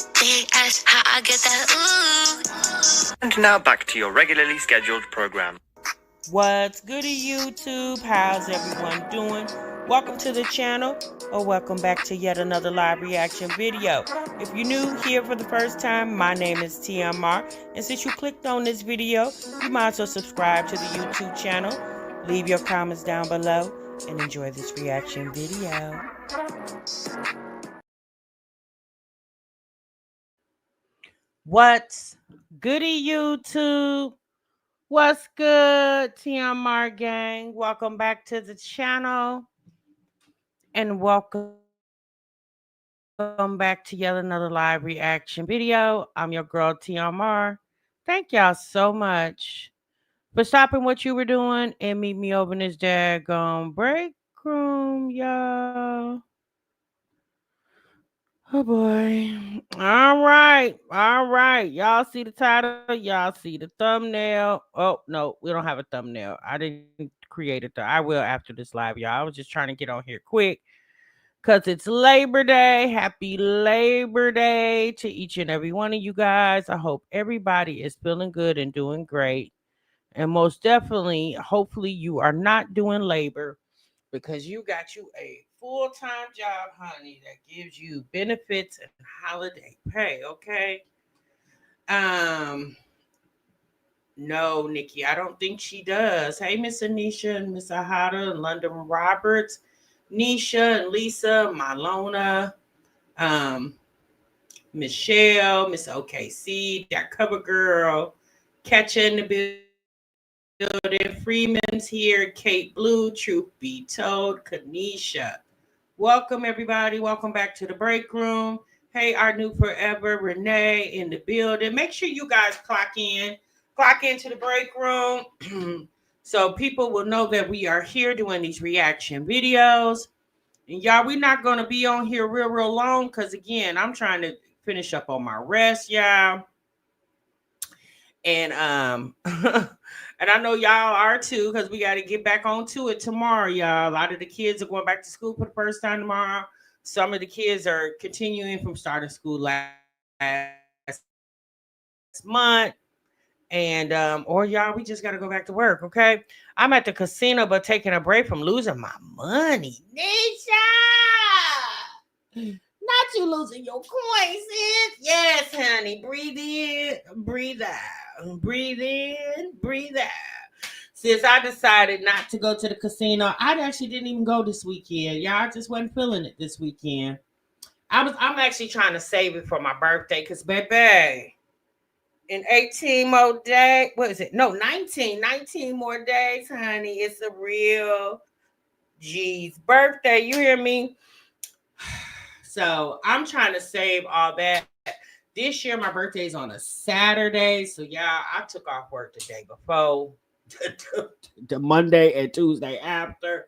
They ask how I get that ooh. And now back to your regularly scheduled program. What's goody, YouTube? How's everyone doing? Welcome to the channel, or welcome back to yet another live reaction video. If you're new here for the first time, my name is TMR, and since you clicked on this video, you might as well subscribe to the YouTube channel, leave your comments down below, and enjoy this reaction video. What's goody, YouTube? What's good, TMR gang? Welcome back to the channel. And welcome back to yet another live reaction video. I'm your girl, TMR. Thank y'all so much for stopping what you were doing and meet me over in this daggone break room, y'all. Oh boy. All right. Y'all see the title? Y'all see the thumbnail? Oh no, we don't have a thumbnail. I didn't create it. I will after this live, y'all. I was just trying to get on here quick because it's Labor Day. Happy Labor Day to each and every one of you guys. I hope everybody is feeling good and doing great. And most definitely, hopefully, you are not doing labor because you got you a full-time job, honey, that gives you benefits and holiday pay, okay? No, Nikki, I don't think she does. Hey, Miss Anisha and Miss Ahada and London Roberts, Nisha and Lisa, Malona, Michelle, Miss OKC, that cover girl, Catcher in the building, Freeman's here, Kate Blue, Truth Be Told, Kanisha. Welcome, everybody. Welcome back to the break room. Hey, our new forever, Renee in the building. Make sure you guys clock into the break room so people will know that we are here doing these reaction videos. And y'all, we're not going to be on here real long because, again, I'm trying to finish up on my rest, y'all. And and I know y'all are too, because we got to get back onto it tomorrow, y'all. A lot of the kids are going back to school for the first time tomorrow. Some of the kids are continuing from starting school last month. And or y'all, we just got to go back to work, okay? I'm at the casino, but taking a break from losing my money. Nisha! Not you losing your coins, sis. Yes, honey. Breathe in, breathe out. Breathe in, breathe out. Since I decided not to go to the casino, I actually didn't even go this weekend. Y'all, I just wasn't feeling it this weekend. I'm actually trying to save it for my birthday, because baby, in 18 more days, what is it? No, 19 more days, honey. It's a real G's birthday. You hear me? So I'm trying to save all that. This year, my birthday is on a Saturday. So, yeah, I took off work the day before, the Monday and Tuesday after.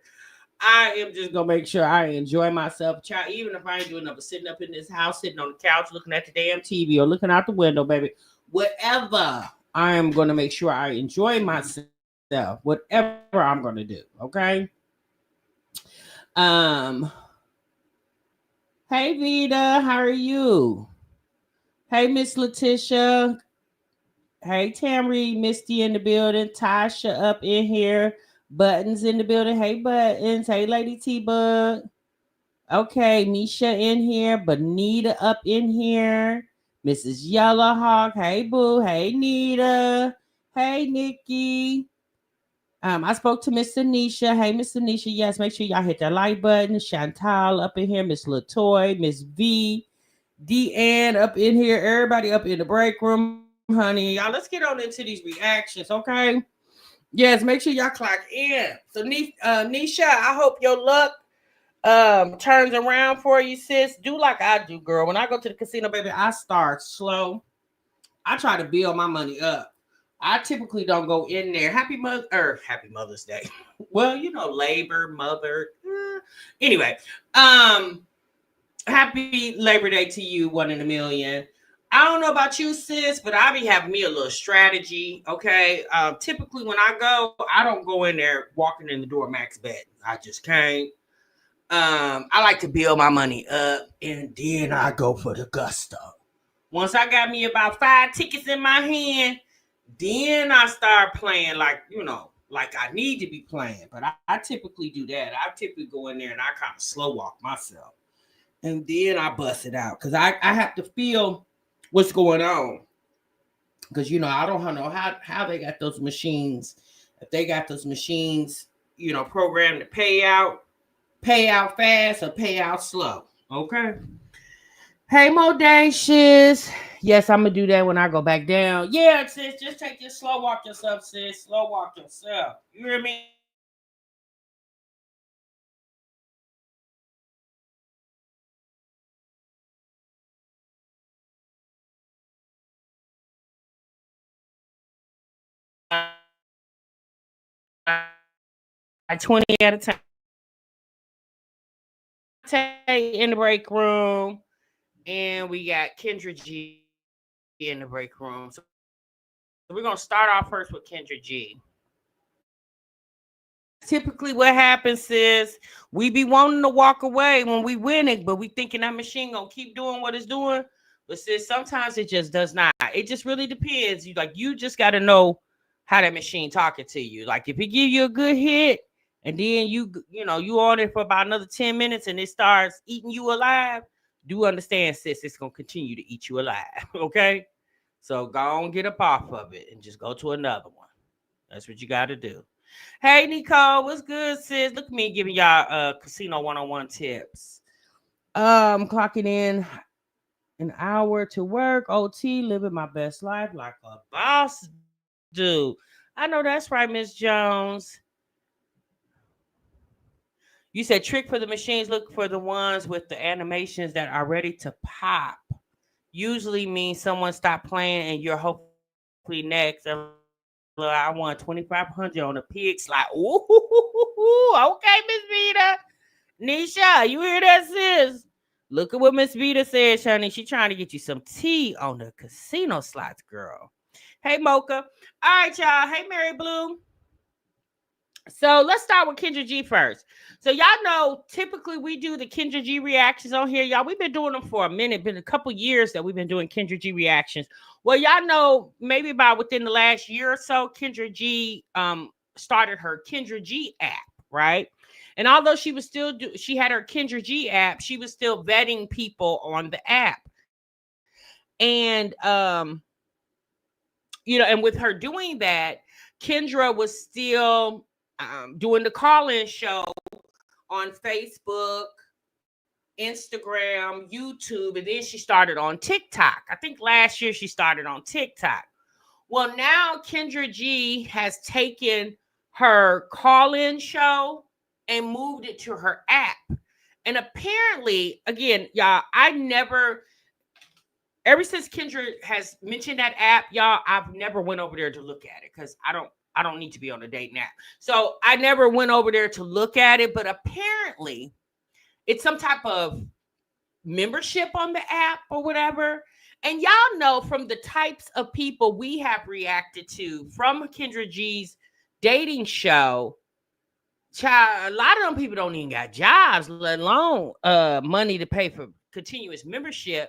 I am just going to make sure I enjoy myself. Child, even if I ain't doing nothing, sitting up in this house, sitting on the couch, looking at the damn TV or looking out the window, baby. Whatever, I am going to make sure I enjoy myself. Whatever I'm going to do, okay? Hey, Vita, how are you? Hey, Miss Letitia. Hey, Tamri, Misty in the building. Tasha up in here. Buttons in the building. Hey, Buttons. Hey, Lady T-Bug. Okay, Misha in here. Bonita up in here. Mrs. Yellowhawk. Hey, Boo. Hey, Nita. Hey, Nikki. I spoke to Miss Anisha. Hey, Miss Anisha. Yes, make sure y'all hit that like button. Chantal up in here. Miss Latoy. Miss V. Deanne up in here. Everybody up in the break room, honey. Y'all, let's get on into these reactions, okay? Yes, make sure y'all clock in. So, Nisha, I hope your luck turns around for you, sis. Do like I do, girl. When I go to the casino, baby, I start slow. I try to build my money up. I typically don't go in there. Happy Mother's Day. Well, labor, mother. Anyway, happy Labor Day to you, one in a million. I don't know about you, sis, but I be having me a little strategy. Okay. Typically when I go, I don't go in there walking in the door max bet. I just can't. I like to build my money up and then I go for the gusto. Once I got me about 5 tickets in my hand, then I start playing like, like I need to be playing. But I typically do that. I typically go in there and I kind of slow walk myself. And then I bust it out. Because I have to feel what's going on. Because, I don't know how they got those machines. If they got those machines, programmed to pay out fast or pay out slow. Okay. Hey, Modacious. Yes, I'm going to do that when I go back down. Yeah, sis, just take your slow walk yourself, sis. Slow walk yourself. You hear me? 20 at a time. In the break room. And we got Kendra G in the break room. So we're going to start off first with Kendra G. Typically what happens is we be wanting to walk away when we winning, but we thinking that machine gonna keep doing what it's doing. But sis, sometimes it just does not. It just really depends. You just got to know how that machine talking to you. Like if it give you a good hit and then you on it for about another 10 minutes and it starts eating you alive, do understand, sis, it's gonna continue to eat you alive. Okay, so go on, get up off of it and just go to another one. That's what you got to do. Hey, Nicole, what's good, sis? Look at me giving y'all casino 101 tips. Clocking in an hour to work, OT, living my best life like a boss dude. I know that's right, Miss Jones. You said trick for the machines, look for the ones with the animations that are ready to pop. Usually means someone stopped playing and you're hopefully next. I won 2,500 on the pig slide. Ooh, okay, Miss Vita. Nisha, you hear that, sis? Look at what Miss Vita said, Shani. She trying to get you some tea on the casino slots, girl. Hey, Mocha. All right, y'all. Hey, Mary Blue. So let's start with Kendra G first. So y'all know, typically we do the Kendra G reactions on here. Y'all, we've been doing them for a minute. Been a couple years that we've been doing Kendra G reactions. Well, y'all know maybe about within the last year or so, Kendra G started her Kendra G app, right? And although she was still she had her Kendra G app, she was still vetting people on the app. And and with her doing that, Kendra was still doing the call-in show on Facebook, Instagram, YouTube, and then she started on TikTok. I think last year she started on TikTok. Well, now Kendra G has taken her call-in show and moved it to her app. And apparently, again, y'all, ever since Kendra has mentioned that app, y'all, I've never went over there to look at it because I don't need to be on a date now. So I never went over there to look at it, but apparently it's some type of membership on the app or whatever. And y'all know from the types of people we have reacted to from Kendra G's dating show, child, a lot of them people don't even got jobs, let alone money to pay for continuous membership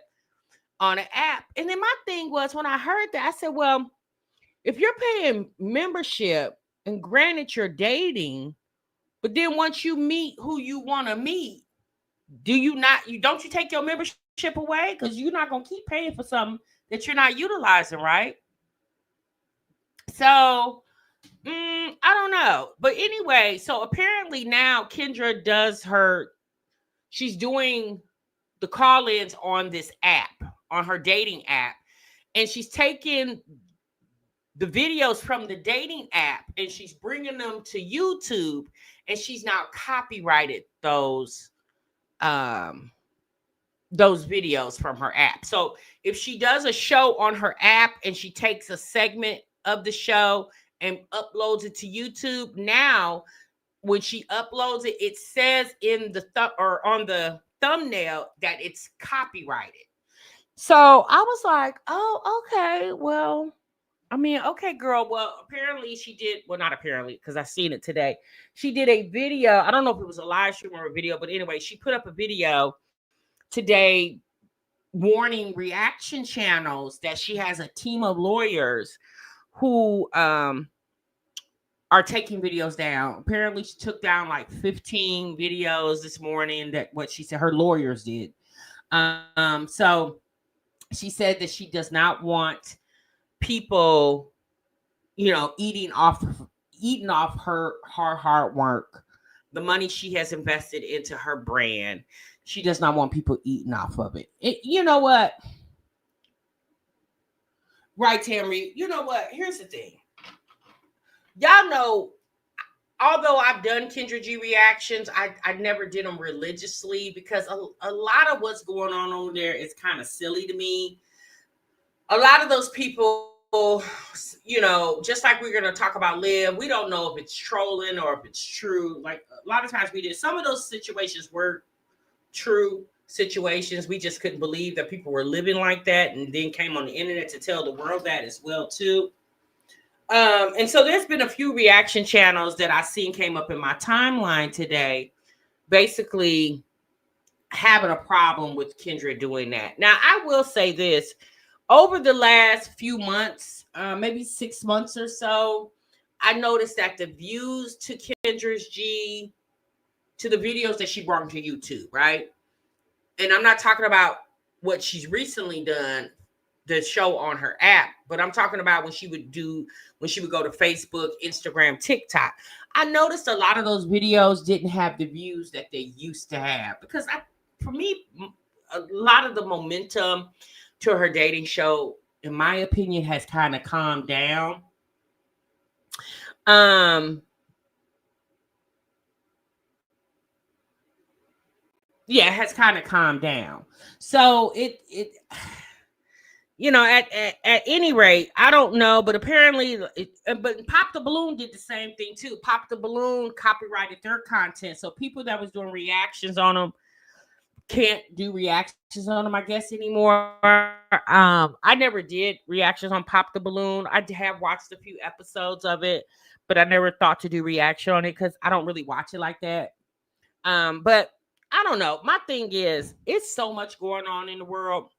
on an app. And then my thing was, when I heard that, I said, well, if you're paying membership and granted you're dating, but then once you meet who you want to meet, don't you take your membership away? Because you're not gonna keep paying for something that you're not utilizing, right? So I don't know. But anyway, so apparently now Kendra she's doing the call-ins on this app, on her dating app, and she's taking the videos from the dating app and she's bringing them to YouTube, and she's now copyrighted those videos from her app. So if she does a show on her app and she takes a segment of the show and uploads it to YouTube, now when she uploads it, it says in the on the thumbnail that it's copyrighted. So I was like, oh, okay, well, I mean, okay, girl. Well, apparently she did. Well, not apparently, because I seen it today. She did a video. I don't know if it was a live stream or a video, but anyway, she put up a video today warning reaction channels that she has a team of lawyers who are taking videos down. Apparently, she took down like 15 videos this morning. That what she said her lawyers did. So she said that she does not want people, eating off her hard work, the money she has invested into her brand. She does not want people eating off of it. You know what? Right, Tammy. You know what? Here's the thing. Y'all know, although I've done Kendra G reactions, I never did them religiously because a lot of what's going on over there is kind of silly to me. A lot of those people, just like we're going to talk about Liv, we don't know if it's trolling or if it's true. Like a lot of times we did. Some of those situations were true situations. We just couldn't believe that people were living like that, and then came on the internet to tell the world that as well too. And so there's been a few reaction channels that I seen came up in my timeline today, basically having a problem with Kendra doing that. Now, I will say this. Over the last few months, maybe 6 months or so, I noticed that the views to Kendra's G, to the videos that she brought to YouTube, right? And I'm not talking about what she's recently done, the show on her app, but I'm talking about when she would go to Facebook, Instagram, TikTok. I noticed a lot of those videos didn't have the views that they used to have because for me, a lot of the momentum to her dating show, in my opinion, has kind of calmed down. Yeah, it has kind of calmed down. So it at any rate, I don't know, but apparently, but Pop the Balloon did the same thing too. Pop the Balloon copyrighted their content, so people that was doing reactions on them can't do reactions on them, I guess, anymore. I never did reactions on Pop the Balloon. I have watched a few episodes of it, but I never thought to do reaction on it because I don't really watch it like that. But I don't know. My thing is, it's so much going on in the world.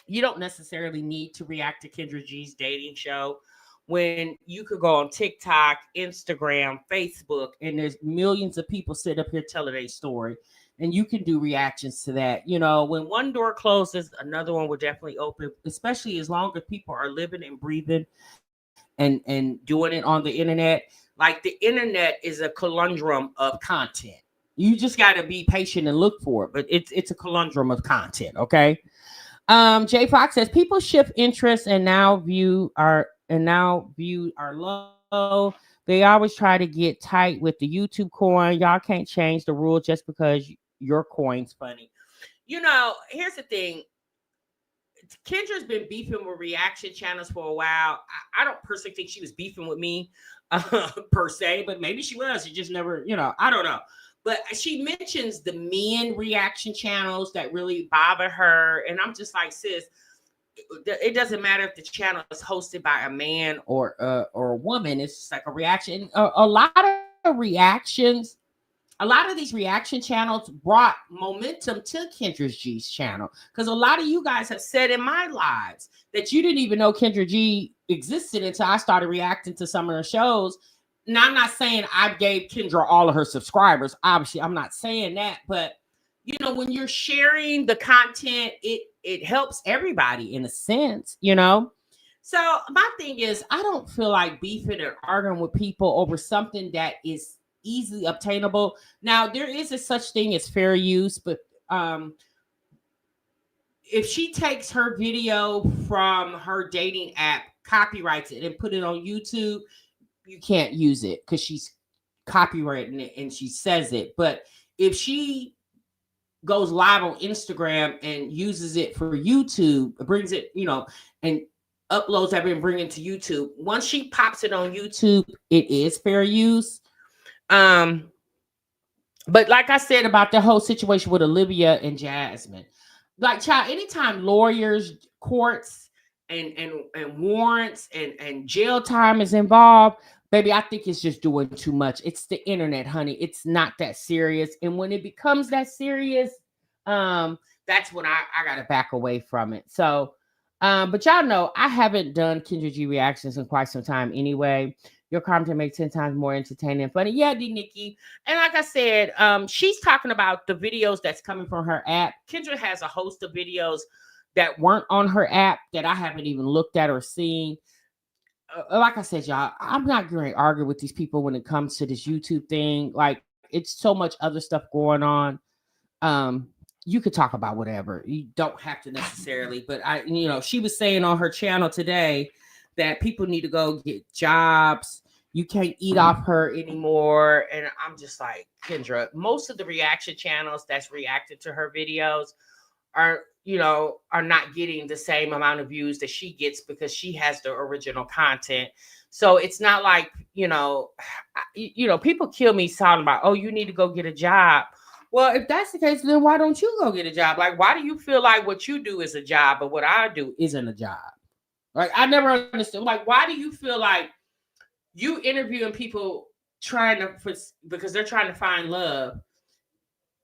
You don't necessarily need to react to Kendra G's dating show when you could go on TikTok, Instagram, Facebook, and there's millions of people sit up here telling their story. And you can do reactions to that. When one door closes, another one will definitely open, especially as long as people are living and breathing and doing it on the internet. Like the internet is a conundrum of content. You just got to be patient and look for it. But it's a conundrum of content, okay? Jay Fox says people shift interest and now view are low. They always try to get tight with the YouTube coin. Y'all can't change the rule just because your coin's funny. Here's the thing. Kendra's been beefing with reaction channels for a while. I don't personally think she was beefing with me per se, but maybe she was. She just never, I don't know. But she mentions the men reaction channels that really bother her. And I'm just like, sis, it doesn't matter if the channel is hosted by a man or a woman. It's just like a reaction. A lot of reactions, a lot of these reaction channels brought momentum to Kendra G's channel. Because a lot of you guys have said in my lives that you didn't even know Kendra G existed until I started reacting to some of her shows. Now, I'm not saying I gave Kendra all of her subscribers. Obviously, I'm not saying that. But, when you're sharing the content, it helps everybody in a sense, So my thing is, I don't feel like beefing or arguing with people over something that is easily obtainable. Now, there is a such thing as fair use, but if she takes her video from her dating app, copyrights it, and put it on YouTube, you can't use it because she's copyrighting it and she says it. But if she goes live on Instagram and uses it for YouTube, brings it, and uploads that and bring it to YouTube, once she pops it on YouTube, it is fair use. But like I said about the whole situation with Olivia and Jasmine, like, child, anytime lawyers, courts, and warrants and jail time is involved, baby, I think it's just doing too much. It's the internet, honey. It's not that serious. And when it becomes that serious, That's when I gotta back away from it. So but y'all know I haven't done Kendra G reactions in quite some time anyway. Your content makes 10 times more entertaining and funny. Yeah, D Nikki. And like I said, she's talking about the videos that's coming from her app. Kendra has a host of videos that weren't on her app that I haven't even looked at or seen. Like I said, y'all, I'm not going to argue with these people when it comes to this YouTube thing. Like, it's so much other stuff going on. You could talk about whatever. You don't have to necessarily, but she was saying on her channel today that people need to go get jobs. You can't eat off her anymore. And I'm just like, Kendra, most of the reaction channels that's reacted to her videos are not getting the same amount of views that she gets because she has the original content. So it's not like, people kill me talking about, oh, you need to go get a job. Well, if that's the case, then why don't you go get a job? Like, why do you feel like what you do is a job, but what I do isn't a job? Like, I never understood. Like, why do you feel like you interviewing people because they're trying to find love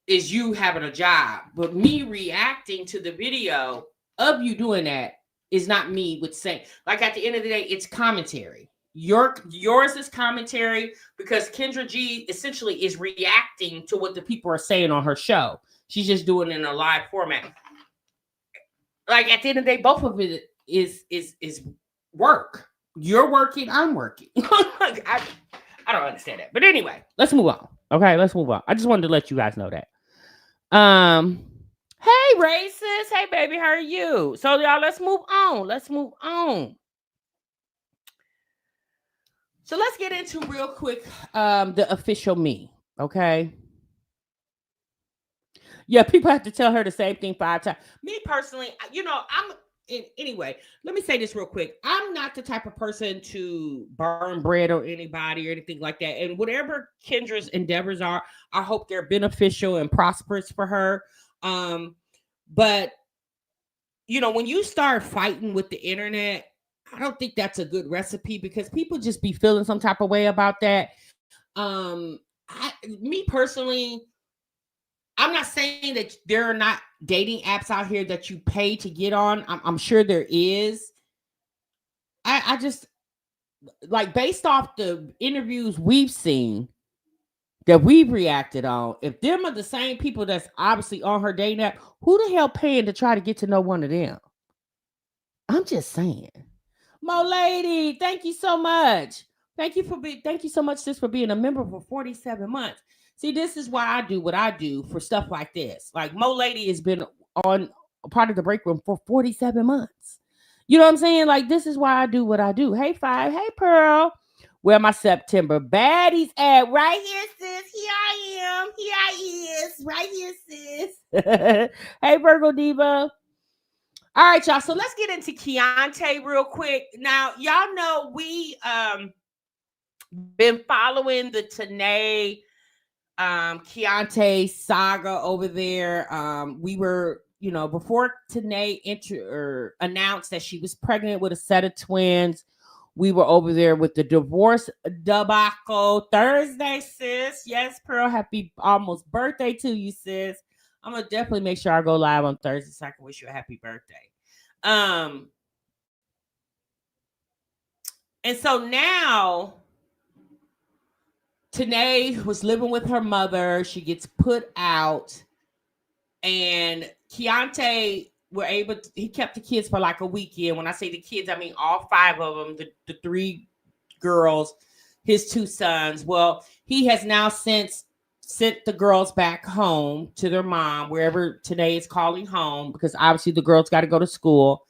is you having a job, but me reacting to the video of you doing that is not me with saying, like, at the end of the day, it's commentary. Yours is commentary because Kendra G essentially is reacting to what the people are saying on her show. She's just doing it in a live format. Like, at the end of the day, both of it is work. You're working, I'm working. Like, I don't understand that. But anyway, let's move on. Okay, let's move on. I just wanted to let you guys know that. Hey, racist. Hey, baby, how are you? So, y'all, let's move on. So let's get into real quick the official me, okay? Yeah, people have to tell her the same thing 5 times. Me personally, anyway, let me say this real quick. I'm not the type of person to burn bread on anybody or anything like that. And whatever Kendra's endeavors are, I hope they're beneficial and prosperous for her. But when you start fighting with the internet, I don't think that's a good recipe because people just be feeling some type of way about that. Me personally, I'm not saying that there are not dating apps out here that you pay to get on. I'm sure there is. I just, like, based off the interviews we've seen that we've reacted on, if them are the same people that's obviously on her dating app, who the hell paying to try to get to know one of them? I'm just saying. Mo lady, thank you so much. Thank you so much, sis, for being a member for 47 months. See, this is why I do what I do for stuff like this. Like, Mo lady has been on part of the break room for 47 months. You know what I'm saying? Like, this is why I do what I do. Hey, Five. Hey, Pearl. Where my September baddies at? Right here, sis. Here I am. Here I is. Right here, sis. Hey, Virgo Diva. All right, y'all. So let's get into Keiante real quick. Now, y'all know we been following the Tanae Keiante saga over there. We were, before Tanae announced that she was pregnant with a set of twins, we were over there with the divorce debacle Thursday, sis. Yes, Pearl, happy almost birthday to you, sis. I'm gonna definitely make sure I go live on Thursday so I can wish you a happy birthday. And so now Tanae was living with her mother. She gets put out, and Keiante he kept the kids for like a weekend. When I say the kids, I mean all 5 of them, the 3 girls, his 2 sons. Well, he has now since sent the girls back home to their mom, wherever Tanae is calling home, because obviously the girls got to go to school.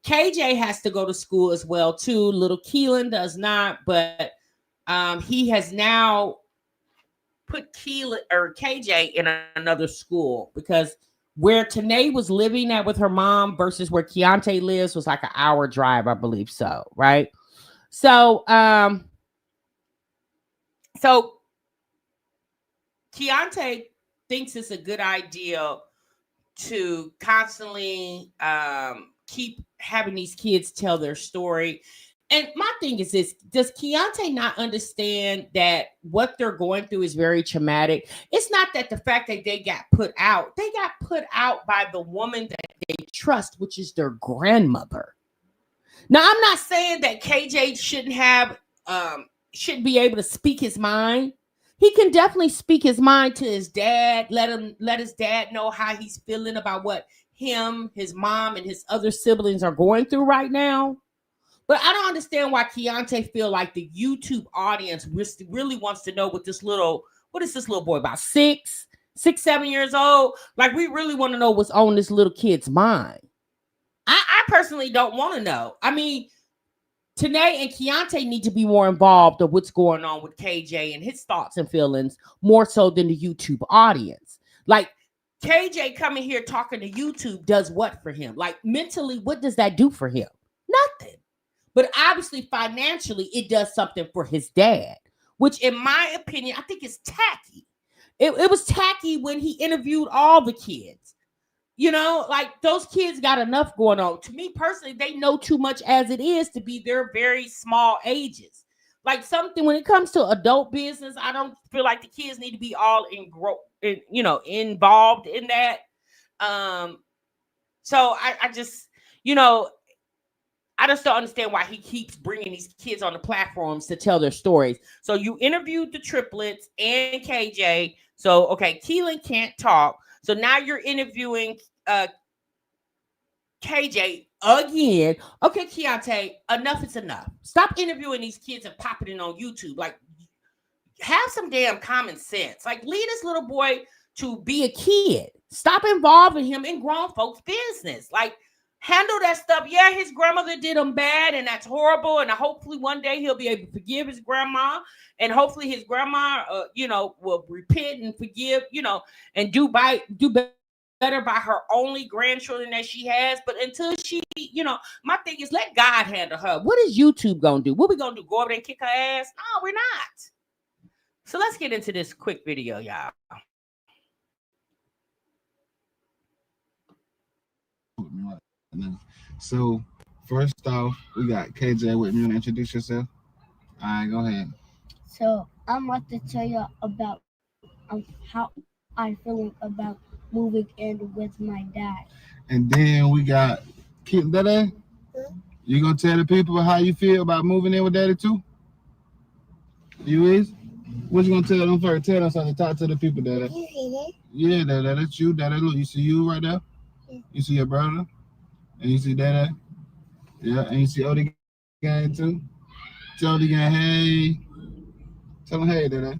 KJ has to go to school as well, too. Little Keelan does not, but he has now put KJ in another school because where Tanae was living at with her mom versus where Keiante lives was like an hour drive, I believe so, right? So, Keiante thinks it's a good idea to constantly keep having these kids tell their story. And my thing is this: does Keiante not understand that what they're going through is very traumatic? It's not that the fact that they got put out by the woman that they trust, which is their grandmother. Now, I'm not saying that KJ shouldn't be able to speak his mind. He can definitely speak his mind to his dad. Let his dad know how he's feeling about what him, his mom, and his other siblings are going through right now. But I don't understand why Keiante feel like the YouTube audience really wants to know what is this little boy, about 7 years old? Like, we really want to know what's on this little kid's mind. I personally don't want to know. I mean, Tanae and Keiante need to be more involved of what's going on with KJ and his thoughts and feelings more so than the YouTube audience. Like, KJ coming here talking to YouTube does what for him? Like, mentally, what does that do for him? Nothing. But obviously, financially, it does something for his dad, which, in my opinion, I think is tacky. It was tacky when he interviewed all the kids. You know, like, those kids got enough going on. To me personally, they know too much as it is to be their very small ages. Like, something when it comes to adult business, I don't feel like the kids need to be all involved in that. So I just, I just don't understand why he keeps bringing these kids on the platforms to tell their stories. So you interviewed the triplets and KJ. So, okay, Keelan can't talk. So now you're interviewing KJ again. Okay, Keiante, enough is enough. Stop interviewing these kids and popping it on YouTube. Like, have some damn common sense. Like, leave this little boy to be a kid. Stop involving him in grown folks' business. Like, handle that stuff. Yeah, his grandmother did him bad, and that's horrible. And hopefully one day he'll be able to forgive his grandma. And hopefully his grandma, will repent and forgive, and do better by her only grandchildren that she has. But until she, my thing is, let God handle her. What is YouTube gonna do? What we gonna do? Go over there and kick her ass? No, we're not. So let's get into this quick video, y'all. So first off, we got KJ with me. You want to introduce yourself? All right, go ahead. So I'm about to tell you about how I'm feeling about moving in with my dad. And then we got Daddy. You gonna tell the people how you feel about moving in with Daddy too? You is? What you gonna tell them first? Tell them something. Talk to the people, Daddy. You see it? Yeah, Daddy, that's you, Daddy. Look, you see you right there. Yeah. You see your brother, and you see Daddy. Yeah, and you see Odie gang too. Tell Odie gang, hey. Tell them, hey, Daddy.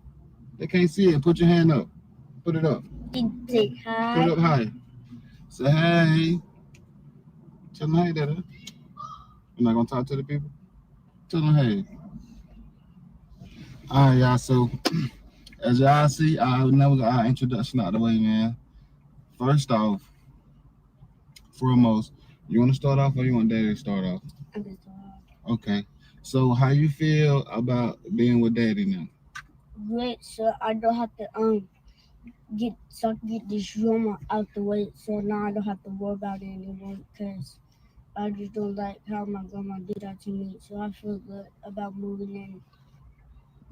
They can't see it. Put your hand up. Put it up. Say hi. Put it up high. Say hey. Tell them, hey, Daddy. You're not gonna talk to the people? Tell them, hey. All right, y'all. So, as y'all see, I never got our introduction out of the way, man. First off, foremost, you want to start off or you want Daddy to start off? I'm gonna start off. Okay. So, how you feel about being with Daddy now? Great, so I don't have to get this drama out the way. So now I don't have to worry about it anymore because I just don't like how my grandma did that to me. So I feel good about moving in.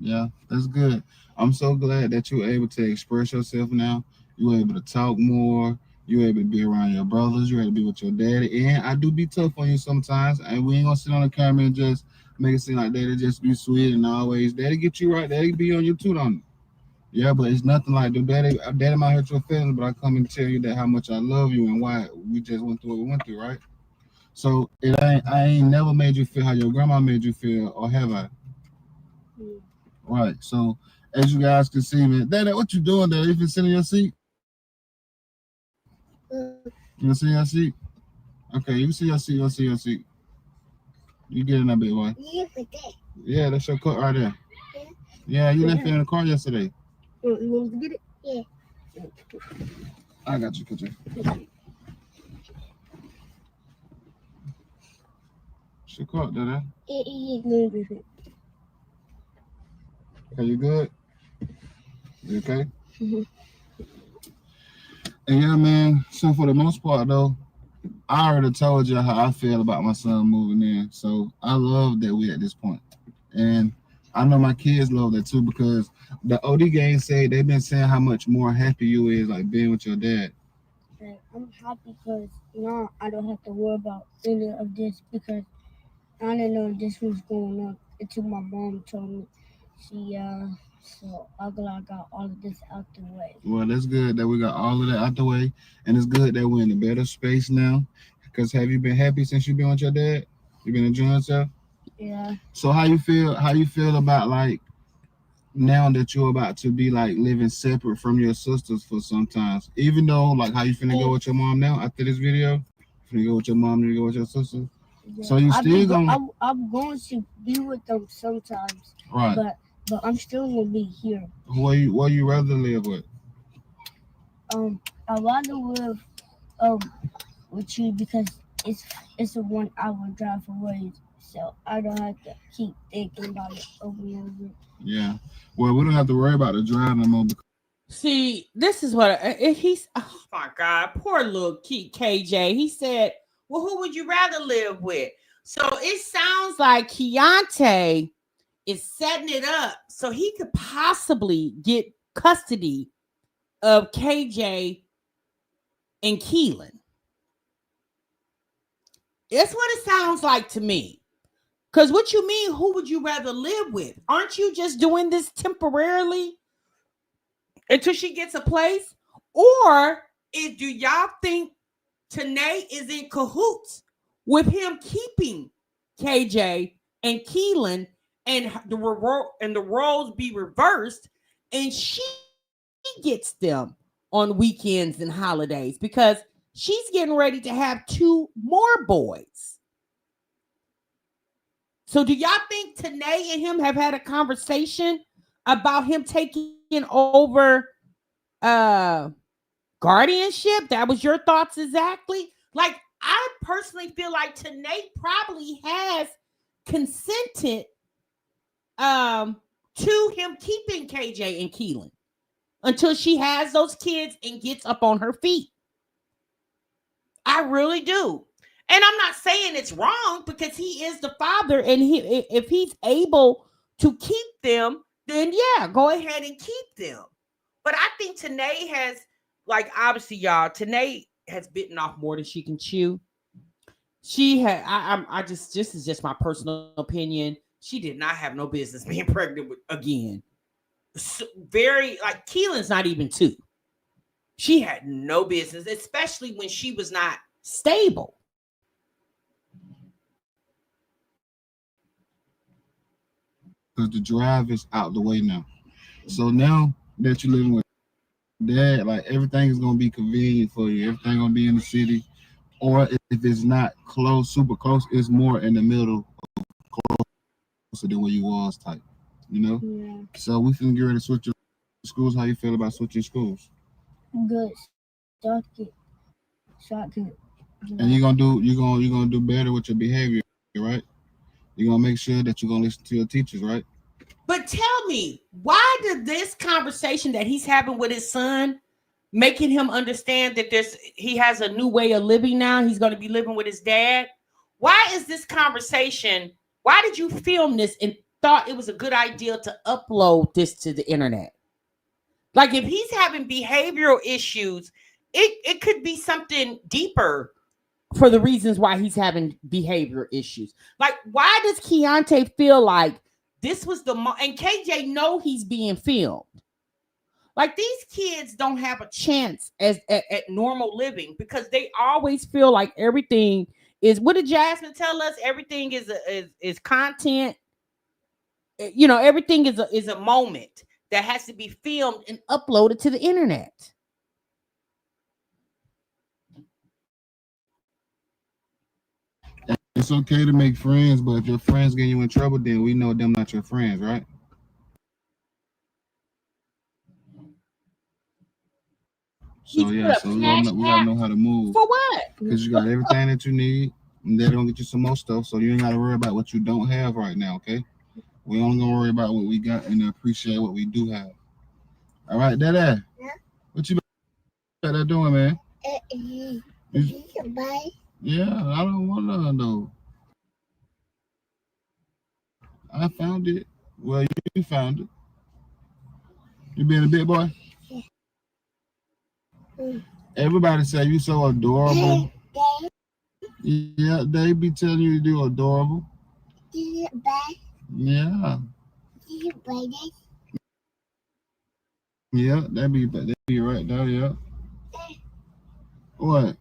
Yeah, that's good. I'm so glad that you were able to express yourself now. You were able to talk more. You were able to be around your brothers. You were able to be with your daddy. And I do be tough on you sometimes. And we ain't going to sit on the camera and just make it seem like Daddy just be sweet and always. Daddy get you right. Daddy be on you too, on it. Yeah, but it's nothing like the Daddy might hurt your feelings, but I come and tell you that how much I love you and why we just went through what we went through, right? So I ain't never made you feel how your grandma made you feel, or have I? Right. So as you guys can see, man, Daddy, what you doing there? You been sitting in your seat? You can see your seat? Okay, you see your seat. You see your seat. You get in that big boy. Yeah, that's your coat right there. Yeah, you left it in the car yesterday. You want to get it? Yeah. I got you, Kendra. It's your coat, Daddy. Okay, you good? You okay? Mm-hmm. And yeah, man, so for the most part, though, I already told you how I feel about my son moving in. So I love that we at this point. And I know my kids love that too because the OD gang say they've been saying how much more happy you is like being with your dad. I'm happy because now I don't have to worry about any of this because I didn't know this was going on until my mom told me. So I'm glad I got all of this out the way. Well, that's good that we got all of that out the way, and it's good that we're in a better space now. Because have you been happy since you've been with your dad? You been enjoying yourself? Yeah. So how you feel? How you feel about like now that you're about to be like living separate from your sisters for sometimes? Even though like how you finna go with your mom now after this video, you finna go with your mom and you go with your sisters. Yeah. So you still gonna I'm going to be with them sometimes, right? But I'm still gonna be here. Who you rather live with? I rather live with you because it's a 1 hour drive away, so I don't have to keep thinking about it over and over. Yeah. Well, we don't have to worry about the drive no more. See, this is what he's. Oh my God, poor little KJ. He said, "Well, who would you rather live with?" So it sounds like Keiante is setting it up so he could possibly get custody of KJ and Keelan. That's what it sounds like to me. Because what you mean, who would you rather live with? Aren't you just doing this temporarily until she gets a place? Or do y'all think Tanae is in cahoots with him keeping KJ and Keelan and the roles be reversed and she gets them on weekends and holidays because she's getting ready to have 2 more boys. So do y'all think Tanae and him have had a conversation about him taking over guardianship? That was your thoughts exactly? Like, I personally feel like Tanae probably has consented to him keeping KJ and Keelan until she has those kids and gets up on her feet. I really do. And I'm not saying it's wrong because he is the father, and if he's able to keep them, then yeah, go ahead and keep them. But I think Tanae has, like, obviously, y'all, Tanae has bitten off more than she can chew. She had, I just, this is just my personal opinion. She did not have no business being pregnant with again. So, very, like, Keelan's not even 2. She had no business, especially when she was not stable. Because the drive is out the way now. So now that you're living with dad, like everything is gonna be convenient for you. Everything gonna be in the city, or if it's not close, super close, it's more in the middle, closer than where you was type. You know. Yeah. So we finna get ready to switch your schools. How you feel about switching schools? Good. So I can. And you're gonna do better with your behavior, right? You're gonna make sure that you're gonna listen to your teachers, right? But tell me, why did this conversation that he's having with his son, making him understand that he has a new way of living now, he's going to be living with his dad? Why is this conversation? Why did you film this and thought it was a good idea to upload this to the internet? Like, if he's having behavioral issues, it could be something deeper for the reasons why he's having behavior issues. Like, why does Keiante feel like this was and KJ know he's being filmed? Like, these kids don't have a chance at normal living because they always feel like everything is, what did Jasmine tell us? Everything is content. You know, everything is a moment that has to be filmed and uploaded to the internet. It's okay to make friends, but if your friends get you in trouble, then we know them not your friends, right? So yeah, so we gotta know how to move. For what? Because you got everything that you need, and they're gonna get you some more stuff, so you ain't gotta worry about what you don't have right now, okay? We only gonna worry about what we got and appreciate what we do have. All right, Dada. Yeah. What you back there doing, man? Yeah, I don't want none though. I found it. Well, you found it. You being a big boy? Everybody say you so adorable. Yeah, they be telling you you adorable. Yeah. Yeah, they be right there, yeah. What?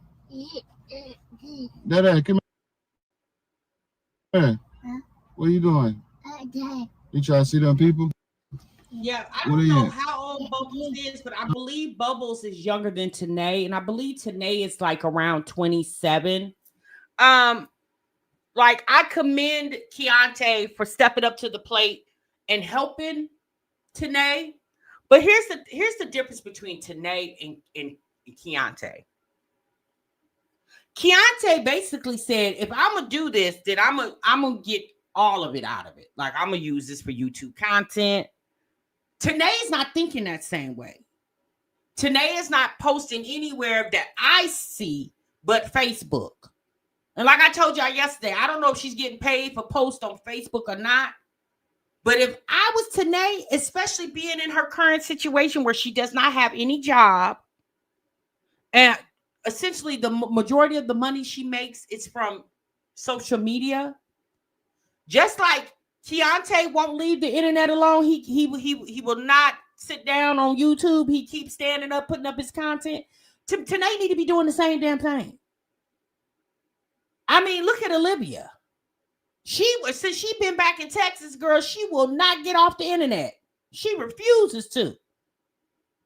Dada, come here. What are you doing? You try to see them people? Yeah, I What are don't you know at? how old Bubbles is, but I believe Bubbles is younger than Tanae, and I believe Tanae is like around 27. Like I commend Keiante for stepping up to the plate and helping Tanae. But here's the difference between Tanae and Keiante. Keiante basically said, if I'm gonna do this, then I'm gonna get all of it out of it. Like I'm gonna use this for YouTube content. Tanae's not thinking that same way. Tanae is not posting anywhere that I see but Facebook. And like I told y'all yesterday, I don't know if she's getting paid for posts on Facebook or not. But if I was Tanae, especially being in her current situation where she does not have any job, and essentially the majority of the money she makes is from social media, just like Keiante won't leave the internet alone, he will not sit down on YouTube. He keeps standing up, putting up his content. Tanae need to be doing the same damn thing. I mean, look at Olivia. Since she been back in Texas, girl, she will not get off the internet. She refuses to.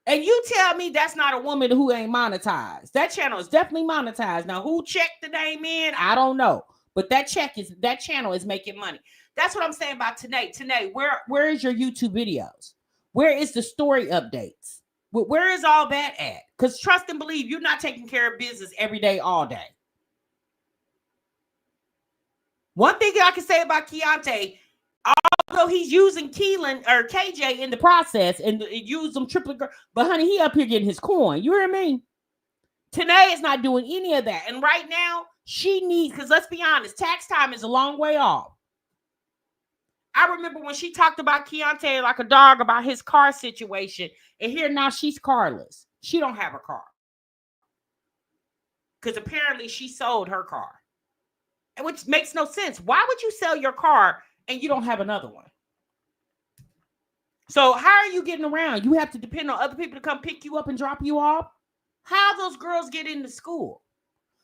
And you tell me that's not a woman who ain't monetized. That channel is definitely monetized. Now, who checked the name in? I don't know. But that channel is making money. That's what I'm saying about Tanae. Tanae, where is your YouTube videos? Where is the story updates? Where is all that at? Because trust and believe, you're not taking care of business every day, all day. One thing I can say about Keiante, although he's using Keelan or KJ in the process and use them triplet, but honey, he up here getting his coin. You hear me? Tanae is not doing any of that. And right now, she needs, because let's be honest, tax time is a long way off. I remember when she talked about Keiante like a dog about his car situation, and here now she's carless. She don't have a car. Because apparently she sold her car. And which makes no sense. Why would you sell your car and you don't have another one? So how are you getting around? You have to depend on other people to come pick you up and drop you off. How those girls get into school?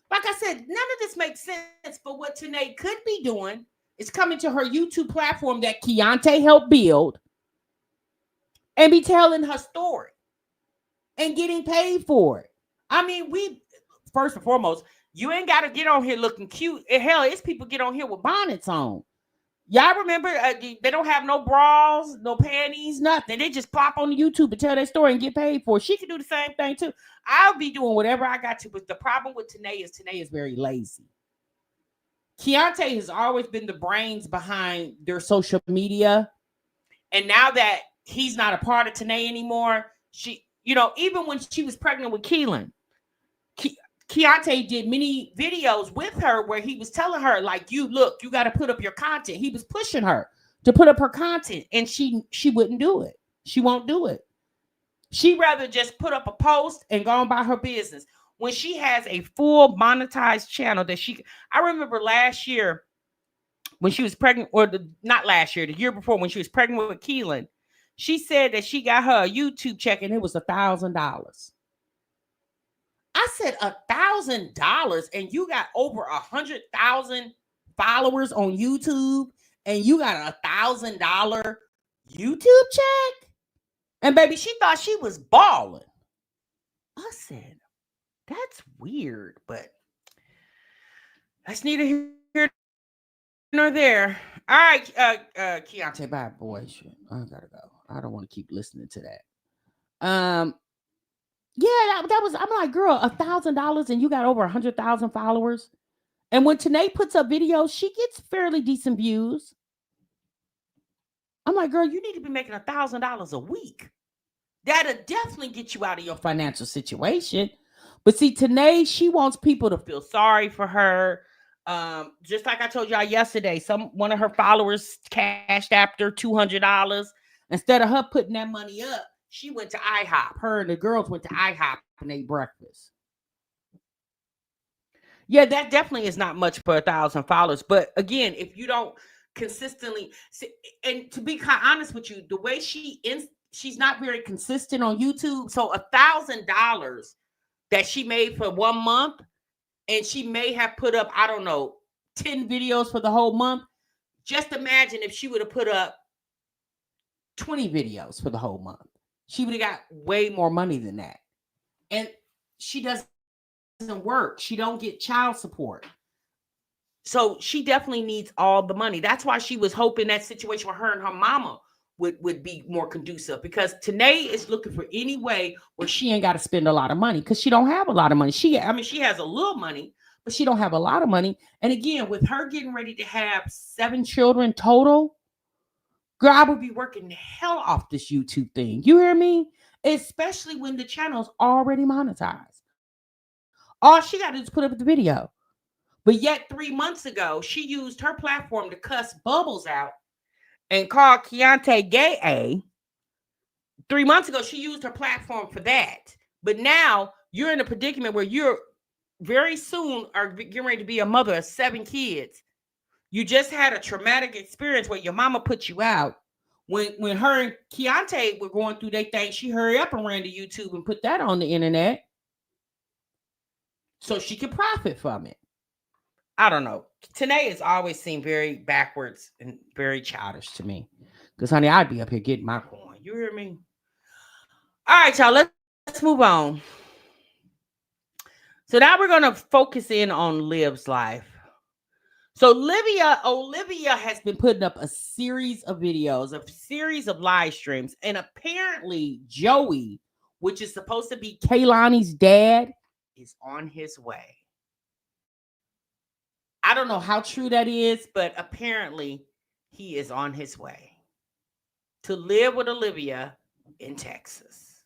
Like I said, none of this makes sense. But what Tanae could be doing is coming to her YouTube platform that Keiante helped build and be telling her story and getting paid for it. I mean, first and foremost, you ain't got to get on here looking cute. Hell, it's people get on here with bonnets on. Y'all remember, they don't have no bras, no panties, nothing. They just pop on YouTube and tell their story and get paid for it. She can do the same thing too. I'll be doing whatever I got to. But the problem with Tanae is very lazy. Keiante has always been the brains behind their social media. And now that he's not a part of Tanae anymore, she, even when she was pregnant with Keelan, Keiante did many videos with her where he was telling her, like, you got to put up your content. He was pushing her to put up her content, and she wouldn't do it. She won't do it. She'd rather just put up a post and go on about her business. When she has a full monetized channel I remember last year when she was pregnant, not last year, the year before when she was pregnant with Keelan, she said that she got her a YouTube check and it was $1,000. I said $1,000, and you got over 100,000 followers on YouTube, and you got $1,000 YouTube check, and baby, she thought she was balling. I said, that's weird, but that's neither here nor there. All right, Keiante, bye, boy. I gotta go. I don't want to keep listening to that. Yeah, that was. I'm like, girl, $1,000 and you got over 100,000 followers. And when Tanae puts up videos, she gets fairly decent views. I'm like, girl, you need to be making $1,000 a week. That'll definitely get you out of your financial situation. But see, Tanae, she wants people to feel sorry for her. Just like I told y'all yesterday, one of her followers cashed after $200. Instead of her putting that money up, she went to IHOP. Her and the girls went to IHOP and ate breakfast. Yeah, that definitely is not much for 1,000 followers. But again, if you don't consistently, and to be honest with you, the way she's not very consistent on YouTube. So $1,000 that she made for 1 month, and she may have put up, I don't know, 10 videos for the whole month. Just imagine if she would have put up 20 videos for the whole month. She would have got way more money than that. And she doesn't work. She don't get child support. So she definitely needs all the money. That's why she was hoping that situation with her and her mama would be more conducive, because Tanae is looking for any way where she ain't got to spend a lot of money, because she don't have a lot of money. She has a little money, but she don't have a lot of money. And again, with her getting ready to have 7 children total, girl, I would be working the hell off this YouTube thing. You hear me? Especially when the channel's already monetized. All she got to do is put up the video. But yet 3 months ago, she used her platform to cuss Bubbles out and call Keiante gay. 3 months ago, she used her platform for that. But now you're in a predicament where you're very soon are getting ready to be a mother of 7 kids. You just had a traumatic experience where your mama put you out. When her and Keiante were going through their thing, she hurried up and ran to YouTube and put that on the internet so she could profit from it. I don't know. Tanae has always seemed very backwards and very childish to me. Because, honey, I'd be up here getting my coin. You hear me? All right, y'all. Let's move on. So now we're going to focus in on Liv's life. So Olivia has been putting up a series of videos, a series of live streams. And apparently Joey, which is supposed to be Kaylani's dad, is on his way. I don't know how true that is, but apparently he is on his way to live with Olivia in Texas.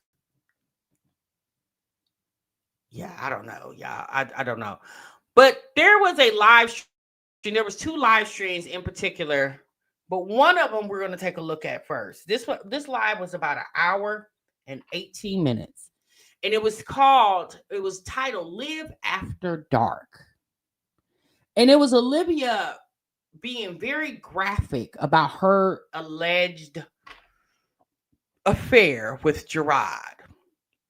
Yeah, I don't know, y'all. I don't know. But there was a live stream. There was 2 live streams in particular, but one of them we're going to take a look at first. This live was about 1 hour and 18 minutes. And it was titled Live After Dark. And it was Olivia being very graphic about her alleged affair with Gerard.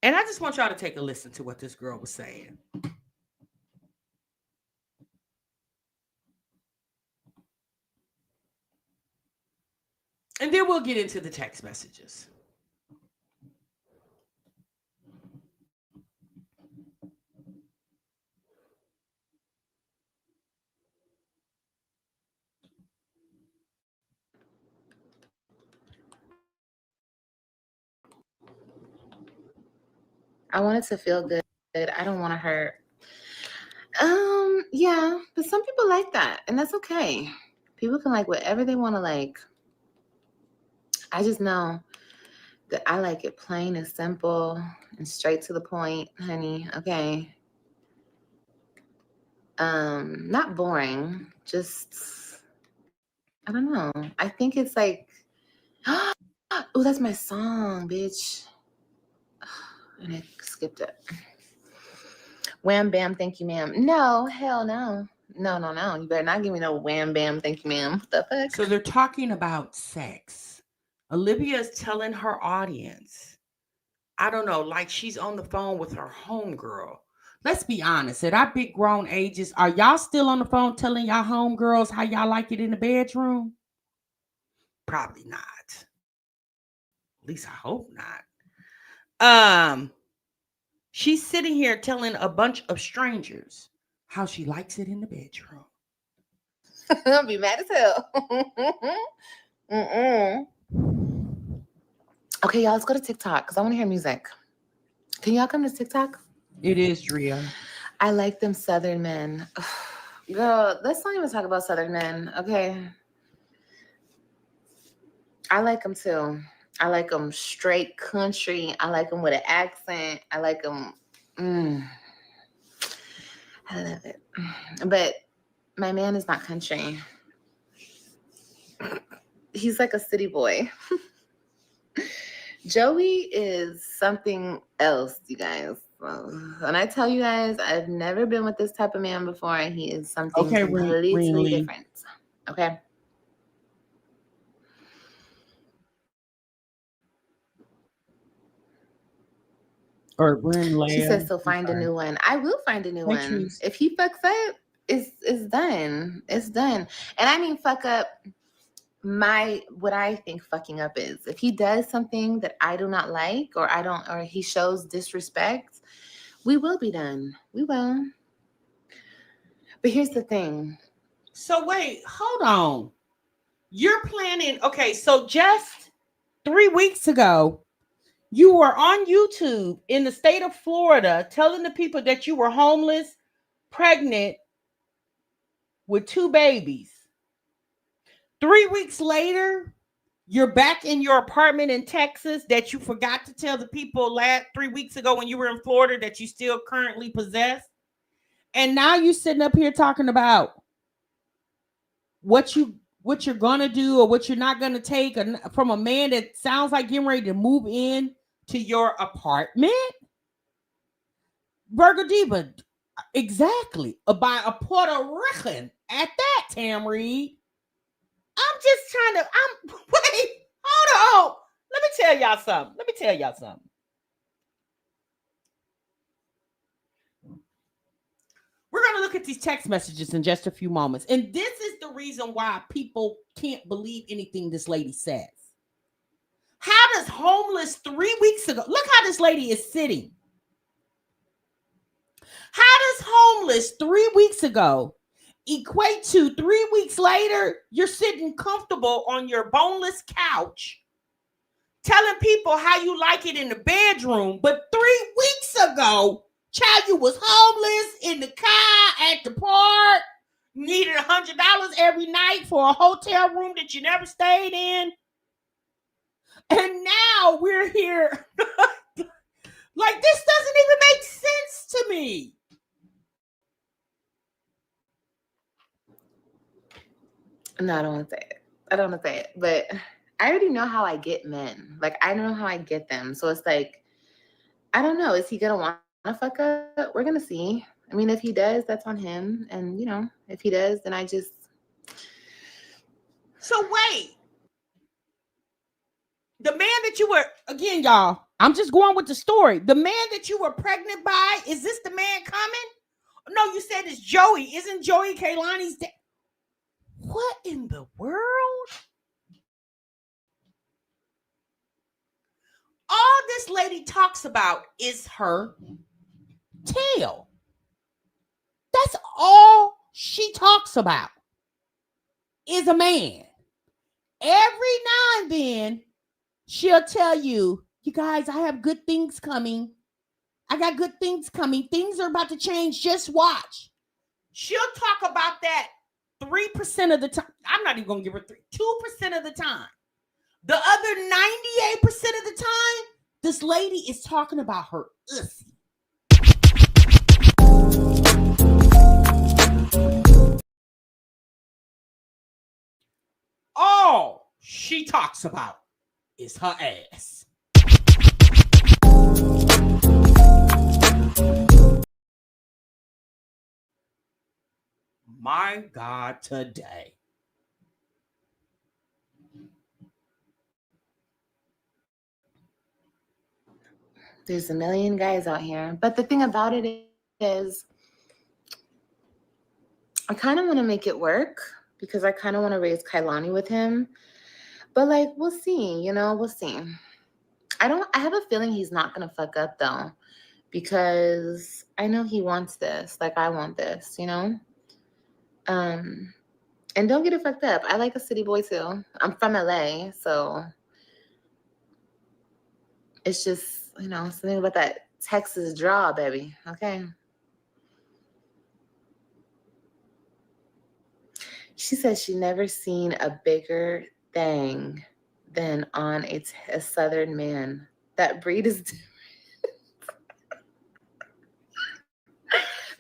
And I just want y'all to take a listen to what this girl was saying. And then we'll get into the text messages. I want it to feel good. I don't want to hurt. Yeah, but some people like that, and that's okay. People can like whatever they want to like. I just know that I like it plain and simple and straight to the point, honey. Okay. Not boring. Just, I don't know. I think it's like, oh, that's my song, bitch. And I skipped it. Wham, bam, thank you, ma'am. No, hell no. No. You better not give me no wham, bam, thank you, ma'am. What the fuck? So they're talking about sex. Olivia is telling her audience, I don't know, like she's on the phone with her homegirl. Let's be honest. At our big grown ages, are y'all still on the phone telling y'all homegirls how y'all like it in the bedroom? Probably not. At least I hope not. She's sitting here telling a bunch of strangers how she likes it in the bedroom. I'll be mad as hell. Okay, y'all, let's go to TikTok because I want to hear music. Can y'all come to TikTok? It is, Drea. I like them Southern men. Girl, let's not even talk about Southern men, okay? I like them too. I like them straight country. I like them with an accent. I like them. I love it. But my man is not country. He's like a city boy. Joey is something else, you guys. When I tell you guys, I've never been with this type of man before, and he is something completely different. Okay. Or we're in She Lamb. says, so find a new one. I will find a new one. If he fucks up, it's done. It's done. And I mean fuck up what I think fucking up is. If he does something that I do not like, or he shows disrespect, we will be done. We will. But here's the thing. So wait, hold on. You're planning, okay, so just 3 weeks ago, you were on YouTube in the state of Florida telling the people that you were homeless, pregnant with 2 babies. 3 weeks later, you're back in your apartment in Texas that you forgot to tell the people 3 weeks ago when you were in Florida that you still currently possess. And now you're sitting up here talking about what you're gonna do or what you're not gonna take from a man that sounds like getting ready to move in to your apartment. Burger Diva, exactly. By a Puerto Rican at that, Tam Reed. I'm just trying to, wait, hold on. Let me tell y'all something. We're going to look at these text messages in just a few moments. And this is the reason why people can't believe anything this lady says. How does homeless 3 weeks ago, look how this lady is sitting. How does homeless 3 weeks ago equate to 3 weeks later, you're sitting comfortable on your boneless couch telling people how you like it in the bedroom, but 3 weeks ago, child, you was homeless in the car at the park, needed $100 every night for a hotel room that you never stayed in. And now we're here. Like, this doesn't even make sense to me. No, I don't want to say it. But I already know how I get men. Like, I know how I get them. So it's like, I don't know. Is he going to want to fuck up? We're going to see. I mean, if he does, that's on him. And, you know, if he does, then I just. So wait. The man that you were, again, y'all, I'm just going with the story. The man that you were pregnant by, is this the man coming? No, you said it's Joey. Isn't Joey Kaylani's dad? What in the world? All this lady talks about is her tail. That's all she talks about is a man. Every now and then, she'll tell you, you guys, I have good things coming. I got good things coming. Things are about to change. Just watch. She'll talk about that 3% of the time. I'm not even going to give her 2% of the time. The other 98% of the time, this lady is talking about her ussy. All she talks about is her ass. My God, today. There's a million guys out here. But the thing about it is, I kind of want to make it work because I kind of want to raise Keilani with him. But, like, we'll see. You know, we'll see. I have a feeling he's not going to fuck up, though, because I know he wants this. Like, I want this, you know? And don't get it fucked up. I like a city boy, too. I'm from LA, so it's just, you know, something about that Texas draw, baby. Okay. She says she never seen a bigger thing than on a Southern man. That breed is different.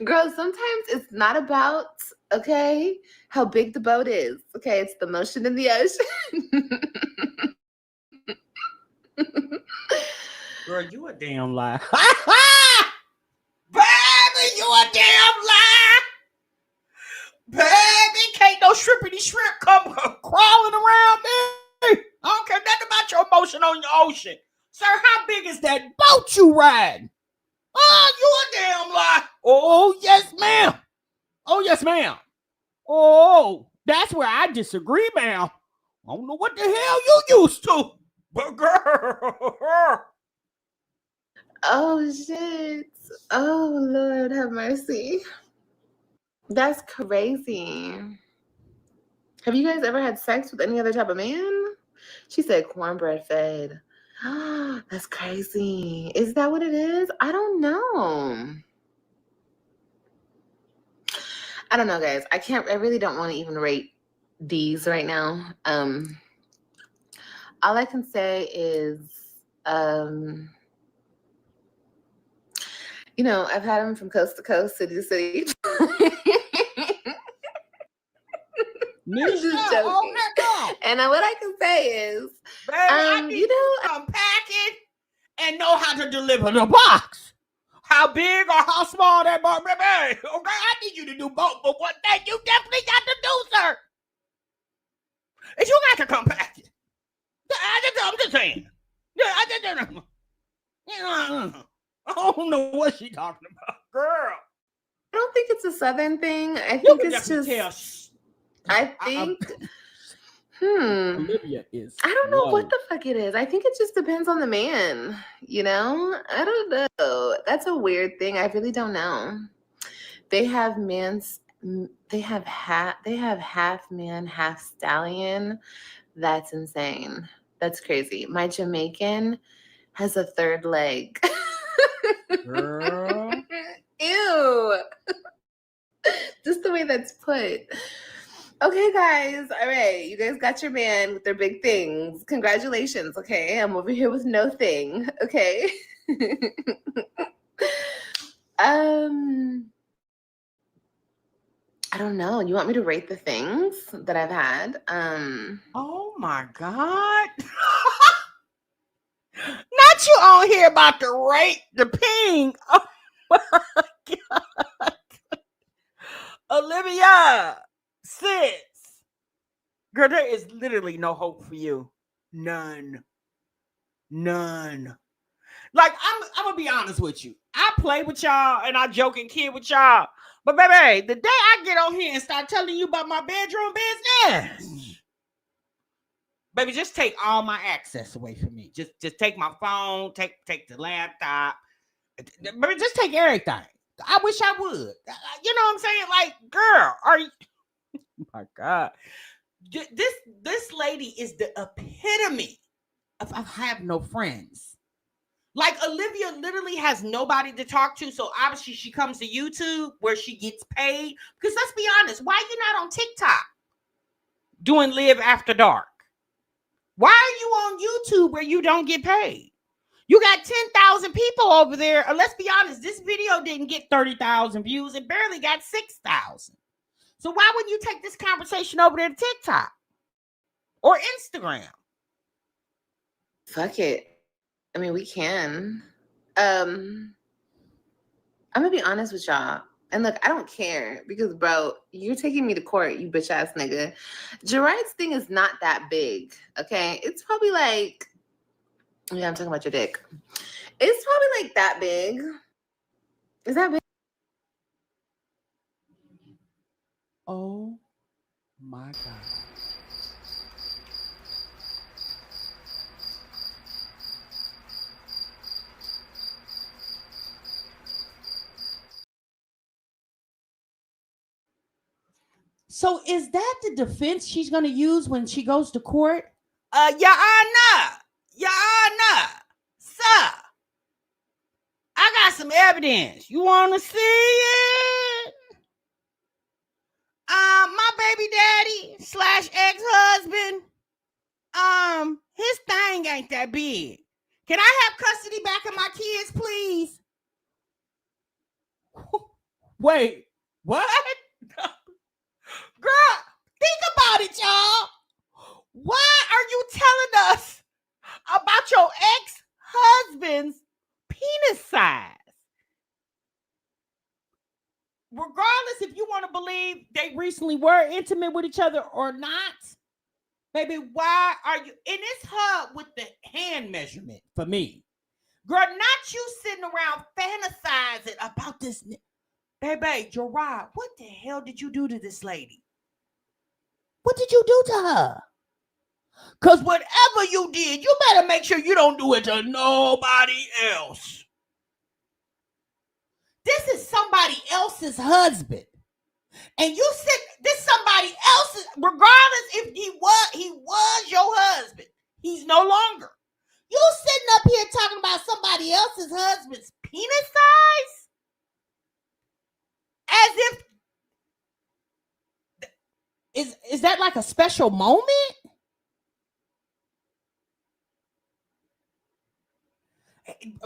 Girl, sometimes it's not about, okay, how big the boat is. Okay, it's the motion in the ocean. Girl, you a damn lie. Baby, you a damn lie. Baby, can't no shrimpity shrimp come crawling around me. I don't care nothing about your motion on your ocean. Sir, how big is that boat you riding? Oh, you a damn lie. Oh, yes, ma'am. Oh, yes, ma'am. Oh, that's where I disagree, ma'am. I don't know what the hell you used to. But girl. Oh, shit. Oh, Lord, have mercy. That's crazy. Have you guys ever had sex with any other type of man? She said cornbread fed. That's crazy. Is that what it is? I don't know. I don't know, guys. I really don't want to even rate these right now. All I can say is, you know, I've had them from coast to coast, city to city. Nisha, Just joking. And what I can say is, baby, I need you know, to unpack it and know how to deliver the box. How big or how small that box, baby. Okay, I need you to do both, but one thing you definitely got to do, sir, is you got to come pack it. I'm just saying. Yeah, I don't know what she talking about, girl. I don't think it's a Southern thing. I think it's just. I think. Olivia is. I don't know what the fuck it is. I think it just depends on the man. You know, I don't know. That's a weird thing. I really don't know. They have half man, half stallion. That's insane. That's crazy. My Jamaican has a third leg. Girl. Ew. Just the way that's put. Okay, guys. All right. You guys got your man with their big things. Congratulations. Okay. I'm over here with no thing. Okay. I don't know. You want me to rate the things that I've had? Oh my God. Not you on here about to rate the ping. Oh my God. Olivia, sis. Girl, there is literally no hope for you. None. Like, I'm gonna be honest with you. I play with y'all and I joke and kid with y'all. But baby, the day I get on here and start telling you about my bedroom business, baby, just take all my access away from me. Just take my phone, take the laptop. Baby, just take everything. I wish I would. You know what I'm saying? Like, girl, are you? Oh my God. This lady is the epitome of I have no friends. Like, Olivia literally has nobody to talk to, so obviously she comes to YouTube where she gets paid. Because let's be honest, why are you not on TikTok doing Live After Dark? Why are you on YouTube where you don't get paid? You got 10,000 people over there. And let's be honest, this video didn't get 30,000 views. It barely got 6,000. So why wouldn't you take this conversation over there to TikTok or Instagram? Fuck it. I mean, we can. I'm gonna be honest with y'all. And look, I don't care because, bro, you're taking me to court, you bitch ass nigga. Gerard's thing is not that big, okay? It's probably like, yeah, I'm talking about your dick. It's probably like that big. Is that big? Oh my God. So is that the defense she's going to use when she goes to court? Your Honor, sir, I got some evidence. You want to see it? My baby daddy / ex-husband, his thing ain't that big. Can I have custody back of my kids, please? Wait, what? Girl, think about it, y'all. Why are you telling us about your ex-husband's penis size? Regardless if you want to believe they recently were intimate with each other or not, baby, why are you in this hub with the hand measurement for me? Girl, not you sitting around fantasizing about this. Baby, Gerard, what the hell did you do to this lady? What did you do to her? Because whatever you did, you better make sure you don't do it to nobody else. This is somebody else's husband. And you said this somebody else's, regardless if he was your husband. He's no longer. You sitting up here talking about somebody else's husband's penis size? As if is that like a special moment?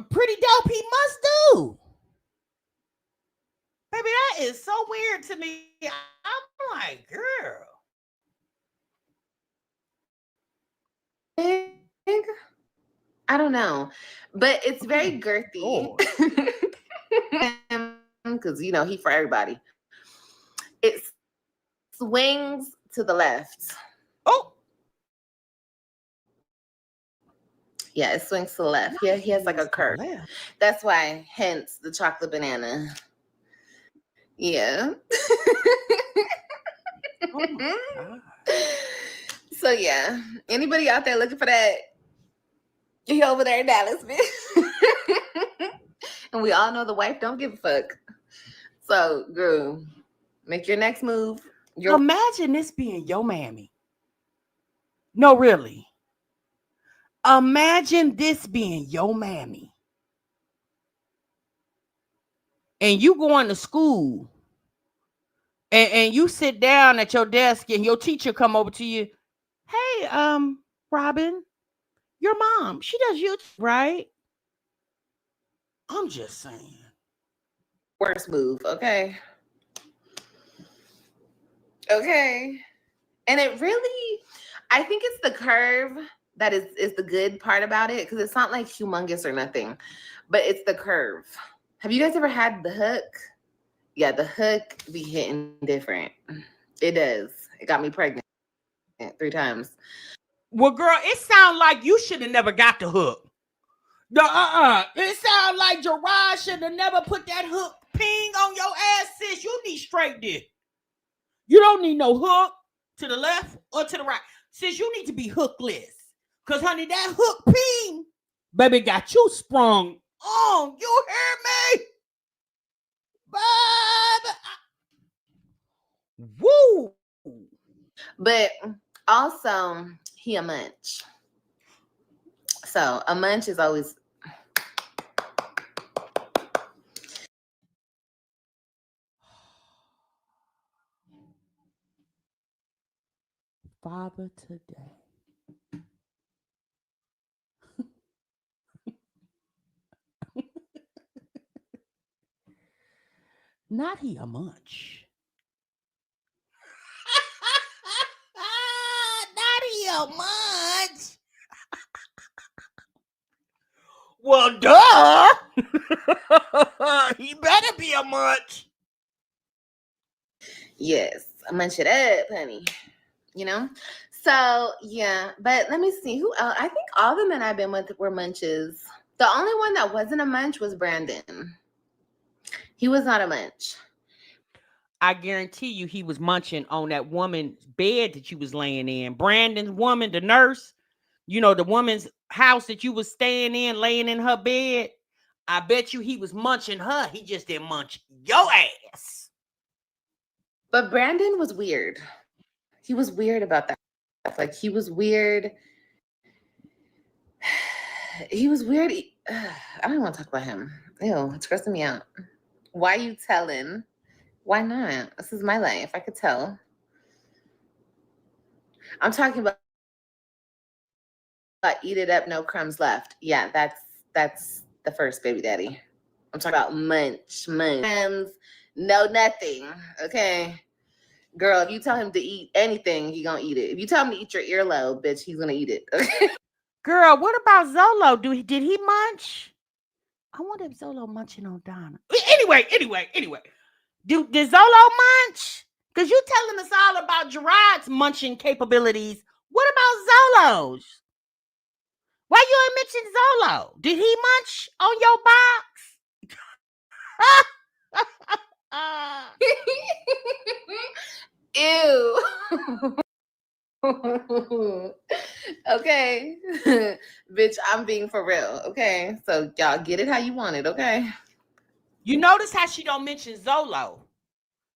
Pretty dope he must do. Baby, that is so weird to me. I'm like, girl. I don't know, but it's very girthy. Because, you know, he for everybody. It swings to the left. Oh. Yeah, it swings to the left. Yeah, he has like a curve. That's why, hence the chocolate banana. Yeah. Oh my God. So yeah, anybody out there looking for that? He over there in Dallas, bitch. And we all know the wife don't give a fuck. So, girl, make your next move. Imagine this being your mammy. No, really. Imagine this being your mammy. And you going to school. And you sit down at your desk and your teacher come over to you. Hey, Robin, your mom, she does YouTube, right? I'm just saying. Worst move, okay? Okay. And it really, I think it's the curve that is the good part about it, because it's not like humongous or nothing, but it's the curve. Have you guys ever had the hook? Yeah, the hook be hitting different. It does. It got me pregnant 3 times. Well, girl, it sounds like you should have never got the hook. It sounds like Gerard should have never put that hook ping on your ass, sis. You need straight dick. You don't need no hook to the left or to the right. Sis, you need to be hookless. Because, honey, that hook ping, baby, got you sprung on. You hear me? Baby. Woo. But also, he a munch. So a munch is always... Father today. Not he a munch. Not he a munch. Well, duh. He better be a munch. Yes, munch it up, honey. You know? So, yeah. But let me see. Who else? I think all the men I've been with were munches. The only one that wasn't a munch was Brandon. He was not a munch. I guarantee you he was munching on that woman's bed that you was laying in. Brandon's woman, the nurse, you know, the woman's house that you was staying in, laying in her bed. I bet you he was munching her. He just didn't munch your ass. But Brandon was weird. He was weird about that. Like, he was weird. He was weird. I don't want to talk about him. Ew, it's grossing me out. Why are you telling? Why not? This is my life. I could tell. I'm talking about eat it up, no crumbs left. Yeah, that's the first baby daddy. I'm talking about munch. Crumbs, no nothing. Okay. Girl, if you tell him to eat anything, he gonna eat it. If you tell him to eat your earlobe, bitch, he's gonna eat it. Okay. Girl, what about Zolo? Did he munch? I wonder if Zolo munching on Donna. Anyway. Did Zolo munch? Because you telling us all about Gerard's munching capabilities. What about Zolo's? Why you ain't mentioned Zolo? Did he munch on your box? Ew. Okay. Bitch, I'm being for real. Okay. So y'all get it how you want it, okay? You notice how she don't mention Zolo.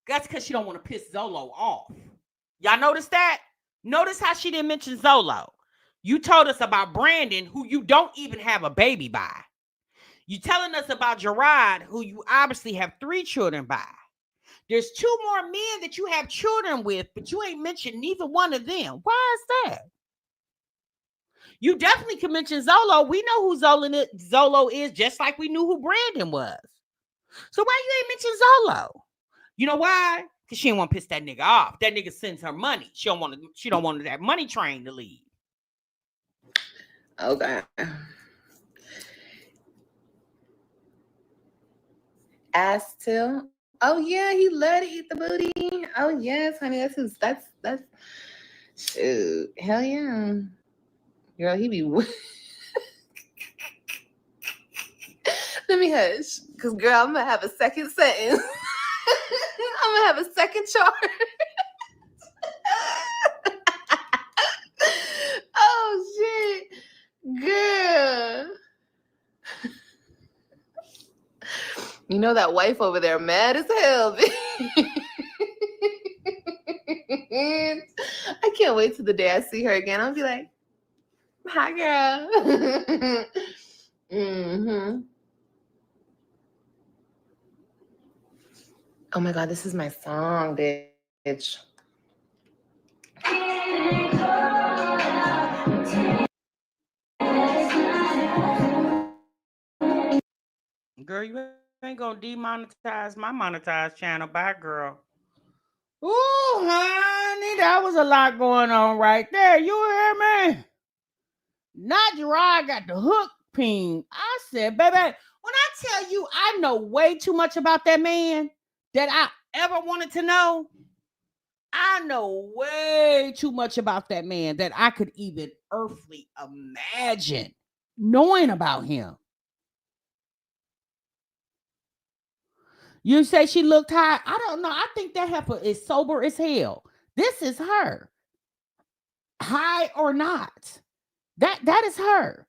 That's because she don't want to piss Zolo off. Y'all notice that? Notice how she didn't mention Zolo. You told us about Brandon, who you don't even have a baby by. You telling us about Gerard, who you obviously have 3 children by. There's 2 more men that you have children with, but you ain't mentioned neither one of them. Why is that? You definitely can mention Zolo. We know who Zolo is, just like we knew who Brandon was. So why you ain't mention Zolo? You know why? Because she didn't want to piss that nigga off. That nigga sends her money. She don't want that money train to leave. Okay. Ass till. Oh yeah, he let it eat the booty. Oh yes, honey. That's shoot. Hell yeah. Girl, he be let me hush. Cause girl, I'm gonna have a second sentence. I'm gonna have a second charge. Oh shit. Girl. You know that wife over there mad as hell. I can't wait till the day I see her again. I'll be like, hi girl. Mm-hmm. Oh my God, this is my song, bitch. Girl, you ain't gonna demonetize my monetized channel. Bye, girl. Ooh, honey, that was a lot going on right there. You hear me? Not Gerard got the hook ping. I said, baby, when I tell you I know way too much about that man that I ever wanted to know, I know way too much about that man that I could even earthly imagine knowing about him. You say she looked high. I don't know. I think that heifer is sober as hell. This is her. High or not. That is her.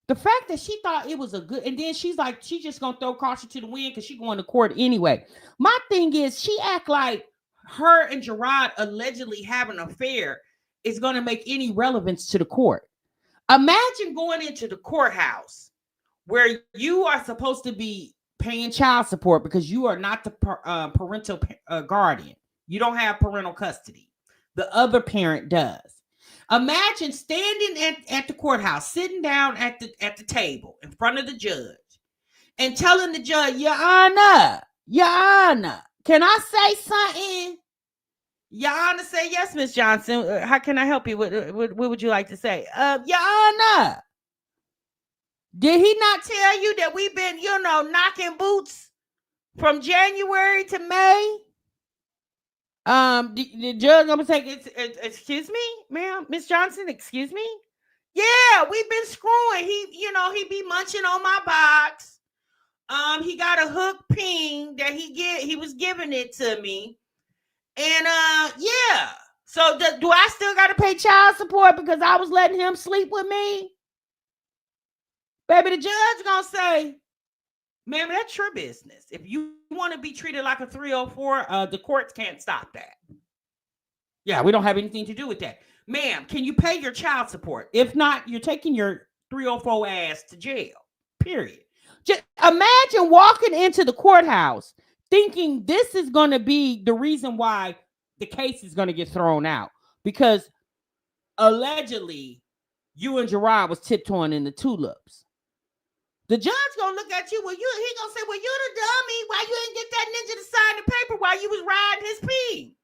The fact that she thought it was a good, and then she's like, she just gonna throw caution to the wind because she going to court anyway. My thing is, she act like her and Gerard allegedly having an affair is gonna make any relevance to the court. Imagine going into the courthouse where you are supposed to be paying child support because you are not the parental guardian. You don't have parental custody. The other parent does. Imagine standing at the courthouse, sitting down at the table in front of the judge and telling the judge, Your Honor, can I say something? Your Honor, say yes, Miss Johnson. How can I help you? What would you like to say? Your Honor, did he not tell you that we've been, knocking boots from January to May? The judge gonna say, excuse me, ma'am, Miss Johnson, excuse me? Yeah, we've been screwing. He be munching on my box. He got a hook ping that he was giving it to me. And yeah. So do I still gotta pay child support because I was letting him sleep with me? Baby, the judge gonna say, ma'am, that's your business. If you want to be treated like a 304, the courts can't stop that. Yeah, we don't have anything to do with that. Ma'am, can you pay your child support? If not, you're taking your 304 ass to jail. Period. Just imagine walking into the courthouse thinking this is going to be the reason why the case is going to get thrown out. Because allegedly, you and Gerard was tiptoeing in the tulips. The judge gonna look at you. He gonna say, well, you the dummy. Why you didn't get that ninja to sign the paper while you was riding his pee?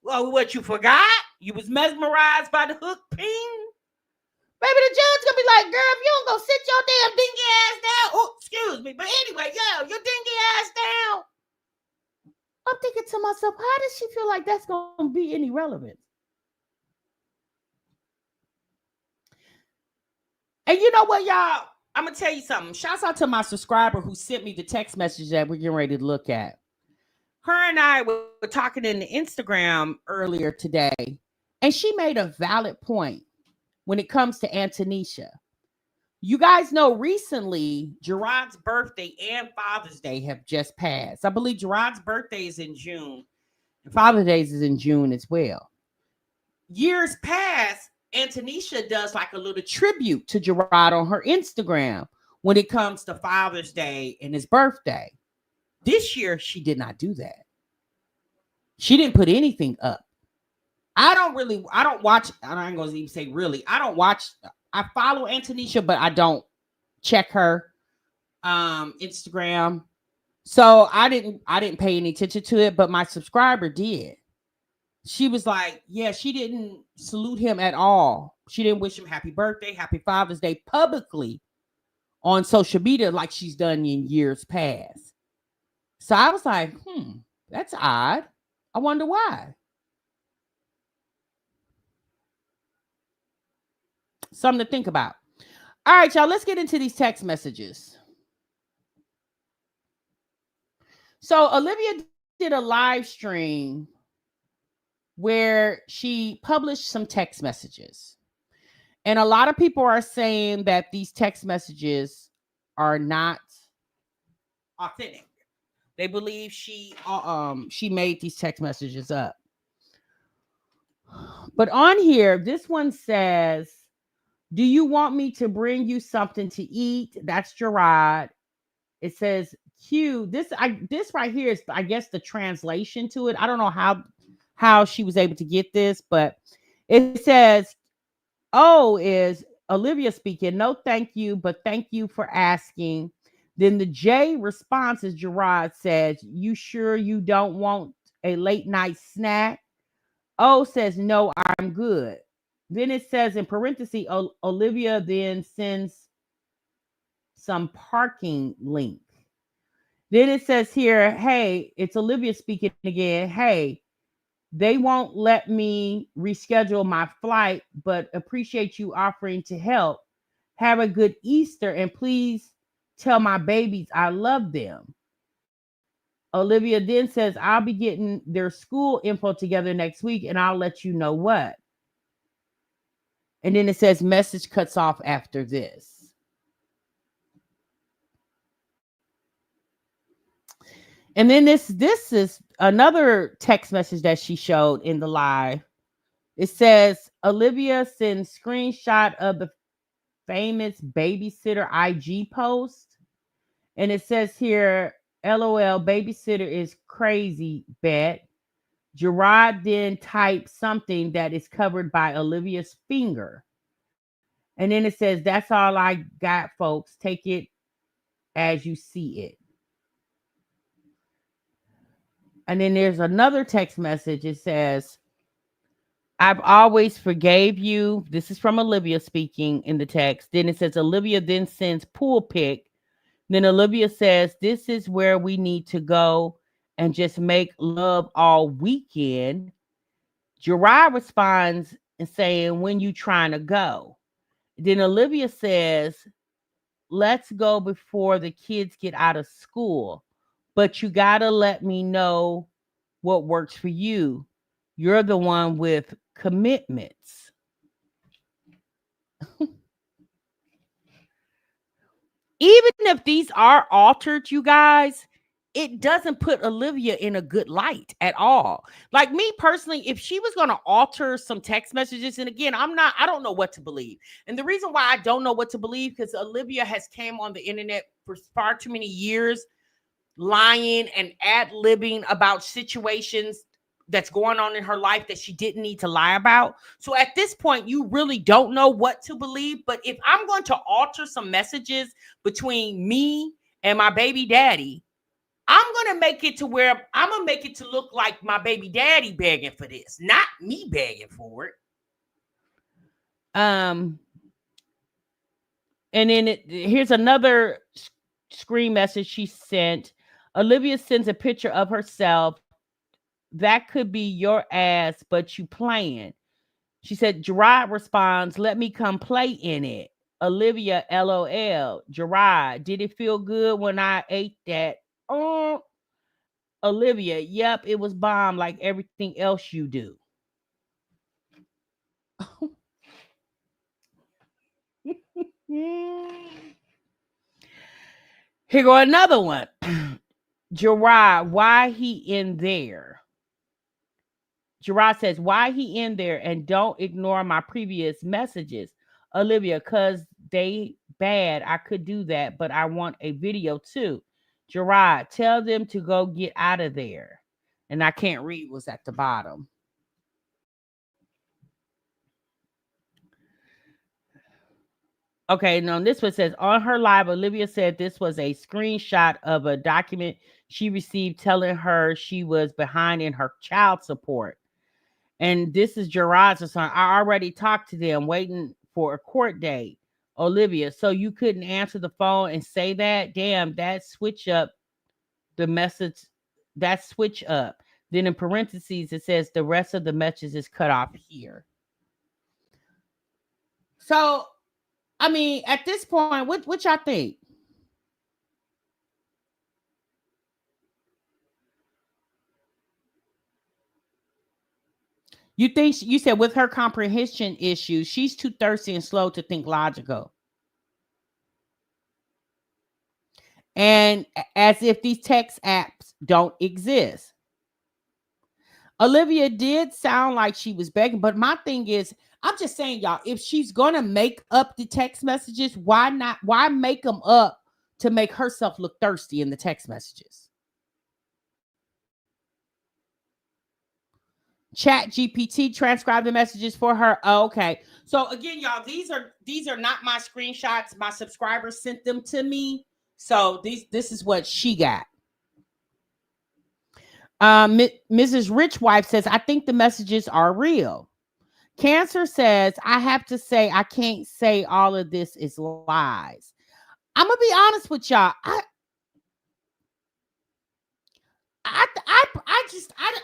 Well, what, you forgot? You was mesmerized by the hook ping? Baby, the judge gonna be like, girl, if you don't go sit your damn dingy ass down. Oh, excuse me. But anyway, yo, your dingy ass down. I'm thinking to myself, how does she feel like that's gonna be any relevance? And you know what, y'all? I'm gonna tell you something. Shouts out to my subscriber who sent me the text message that we're getting ready to look at. Her and I were talking in the Instagram earlier today, and she made a valid point when it comes to Antonisha. You guys know recently Gerard's birthday and Father's Day have just passed. I believe Gerard's birthday is in June, and Father's Day is in June as well. Years past, Antonisha does like a little tribute to Gerard on her Instagram when it comes to Father's Day and his birthday. This year, she did not do that. She didn't put anything up. I don't watch, I ain't gonna even say really, I don't watch, I follow Antonisha, but I don't check her Instagram. So I didn't pay any attention to it, but my subscriber did. She was like, yeah, she didn't salute him at all. She didn't wish him happy birthday, happy Father's Day publicly on social media like she's done in years past. So I was like, that's odd. I wonder why. Something to think about. All right, y'all, let's get into these text messages. So Olivia did a live stream where she published some text messages. And a lot of people are saying that these text messages are not authentic. They believe she made these text messages up. But on here, this one says, do you want me to bring you something to eat? That's Gerard. It says, Q. This right here is, I guess, the translation to it. I don't know how she was able to get this, but it says, O is Olivia speaking. No, thank you, but thank you for asking. Then the J response is Gerard says, you sure you don't want a late night snack? O says, no, I'm good. Then it says in parentheses, Olivia then sends some parking link. Then it says here, hey, it's Olivia speaking again. Hey, they won't let me reschedule my flight, but appreciate you offering to help. Have a good Easter, and please tell my babies I love them. Olivia then says, I'll be getting their school info together next week, and I'll let you know what. And then it says message cuts off after this. And then this is another text message that she showed in the live. It says, Olivia sends screenshot of the famous babysitter IG post. And it says here, LOL, babysitter is crazy, bet. Gerard then types something that is covered by Olivia's finger. And then it says, that's all I got, folks. Take it as you see it. And then there's another text message. It says, I've always forgave you. This is from Olivia speaking in the text. Then it says, Olivia then sends pool pic. Then Olivia says, this is where we need to go and just make love all weekend. Gerard responds and saying, when you trying to go? Then Olivia says, let's go before the kids get out of school. But you got to let me know what works for you. You're the one with commitments. Even if these are altered, you guys, it doesn't put Olivia in a good light at all. Like me personally, if she was going to alter some text messages, and again, I don't know what to believe. And the reason why I don't know what to believe, because Olivia has came on the internet for far too many years, lying and ad-libbing about situations that's going on in her life that she didn't need to lie about. So at this point, you really don't know what to believe. But if I'm going to alter some messages between me and my baby daddy, I'm going to make it to where I'm going to make it to look like my baby daddy begging for this, not me begging for it. And then here's another screen message she sent. Olivia sends a picture of herself. That could be your ass, but you playing. She said, Gerard responds, let me come play in it. Olivia, LOL. Gerard, did it feel good when I ate that? Oh, Olivia, yep, it was bomb like everything else you do. Here go another one. Gerard, why he in there? Gerard says, why he in there, and don't ignore my previous messages. Olivia, cause they bad. I could do that, but I want a video too. Gerard, tell them to go get out of there. And I can't read what's at the bottom. Okay, now this one says, on her live, Olivia said this was a screenshot of a document she received telling her she was behind in her child support. And this is Gerard's son. I already talked to them, waiting for a court date. Olivia, so you couldn't answer the phone and say that? Damn, that switch up the message. That switch up. Then in parentheses, it says the rest of the message is cut off here. So, I mean, at this point, what y'all think? You think you said with her comprehension issues, she's too thirsty and slow to think logical. And as if these text apps don't exist. Olivia did sound like she was begging, but my thing is, I'm just saying, y'all, if she's gonna make up the text messages, why not? Why make them up to make herself look thirsty in the text messages? Chat GPT transcribe the messages for her. Oh, okay. So again, y'all, these are not my screenshots. My subscribers sent them to me. So this is what she got. Mrs. Richwife says, I think the messages are real. Cancer says, I have to say, I can't say all of this is lies. I'm gonna be honest with y'all. I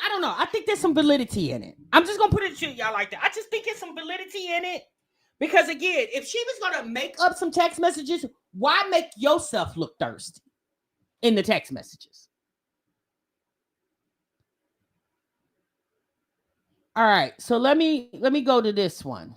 don't know. I think there's some validity in it. I'm just gonna put it to y'all like that. I just think there's some validity in it. Because again, if she was gonna make up some text messages, why make yourself look thirsty in the text messages? All right, so let me go to this one.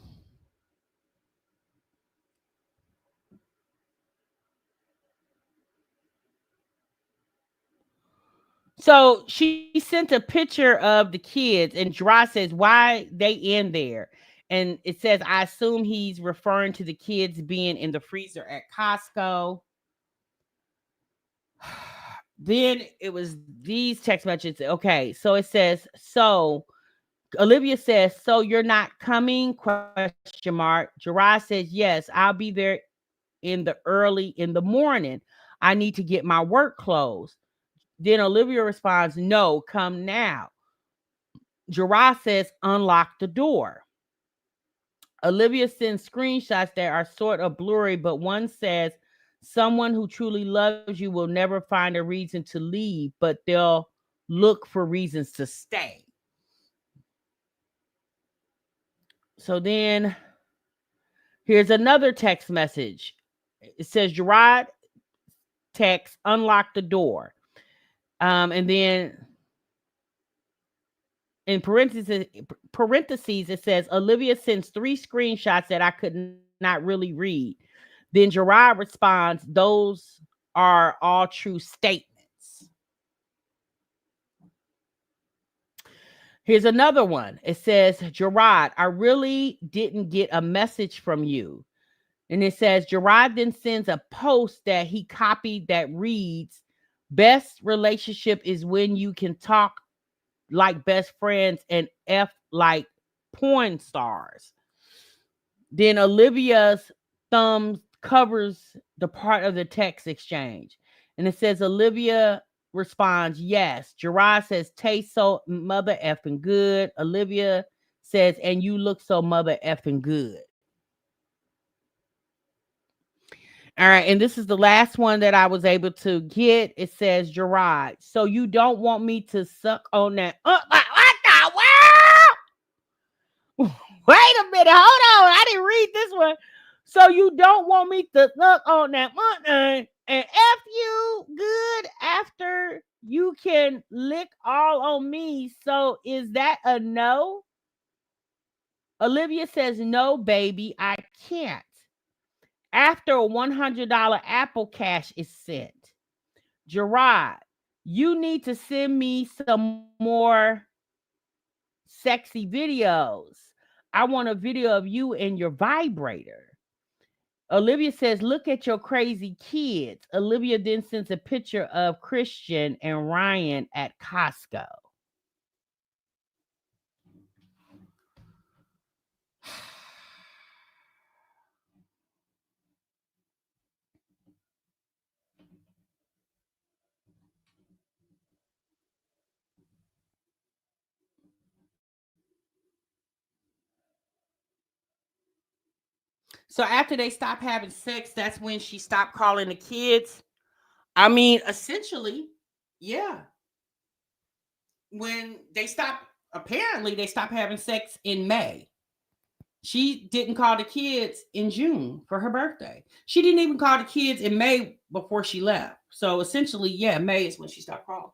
So she sent a picture of the kids, and Gerard says, why they in there? And it says, I assume he's referring to the kids being in the freezer at Costco. Then it was these text messages. Okay, so it says, so Olivia says, so you're not coming? Question mark. Gerard says, yes, I'll be there in the morning. I need to get my work clothes. Then Olivia responds, no, come now. Gerard says, unlock the door. Olivia sends screenshots that are sort of blurry, but one says, someone who truly loves you will never find a reason to leave, but they'll look for reasons to stay. So then here's another text message. It says, Gerard text, unlock the door. And then in parentheses, it says, Olivia sends 3 screenshots that I could not really read. Then Gerard responds, those are all true statements. Here's another one. It says, Gerard, I really didn't get a message from you. And it says, Gerard then sends a post that he copied that reads, best relationship is when you can talk like best friends and F like porn stars. Then Olivia's thumb covers the part of the text exchange. And it says Olivia responds, yes. Gerard says, taste so mother effing good. Olivia says, and you look so mother effing good. All right, and this is the last one that I was able to get. It says, Gerard, so you don't want me to suck on that? What the world? Wait a minute, hold on. I didn't read this one. So you don't want me to suck on that money and F you good after you can lick all on me. So is that a no? Olivia says, no, baby, I can't. After a $100 Apple Cash is sent. Gerard, you need to send me some more sexy videos. I want a video of you and your vibrator. Olivia says, look at your crazy kids. Olivia then sends a picture of Christian and Ryan at Costco. So after they stopped having sex, that's when she stopped calling the kids. I mean, essentially, yeah. When they stopped, apparently they stopped having sex in May. She didn't call the kids in June for her birthday. She didn't even call the kids in May before she left. So essentially, yeah, May is when she stopped calling.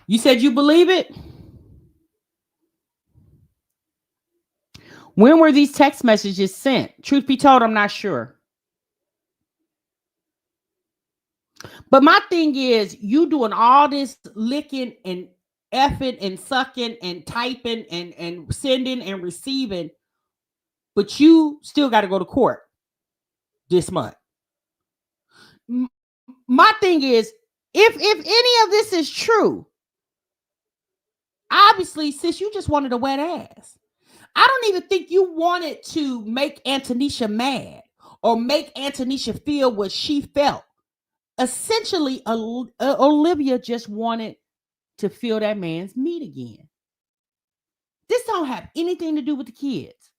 You said you believe it? When were these text messages sent? Truth be told, I'm not sure. But my thing is, you doing all this licking and effing and sucking and typing and sending and receiving, but you still got to go to court this month. My thing is, if any of this is true, obviously, sis, you just wanted a wet ass. I don't even think you wanted to make Antonisha mad or make Antonisha feel what she felt. Essentially, Olivia just wanted to feel that man's meat again. This don't have anything to do with the kids.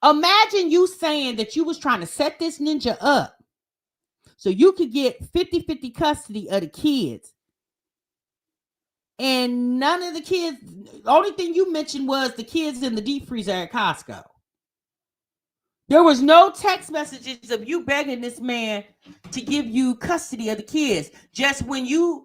Imagine you saying that you was trying to set this ninja up so you could get 50-50 custody of the kids. And none of the kids, the only thing you mentioned was the kids in the deep freezer at Costco. There was no text messages of you begging this man to give you custody of the kids. Just once you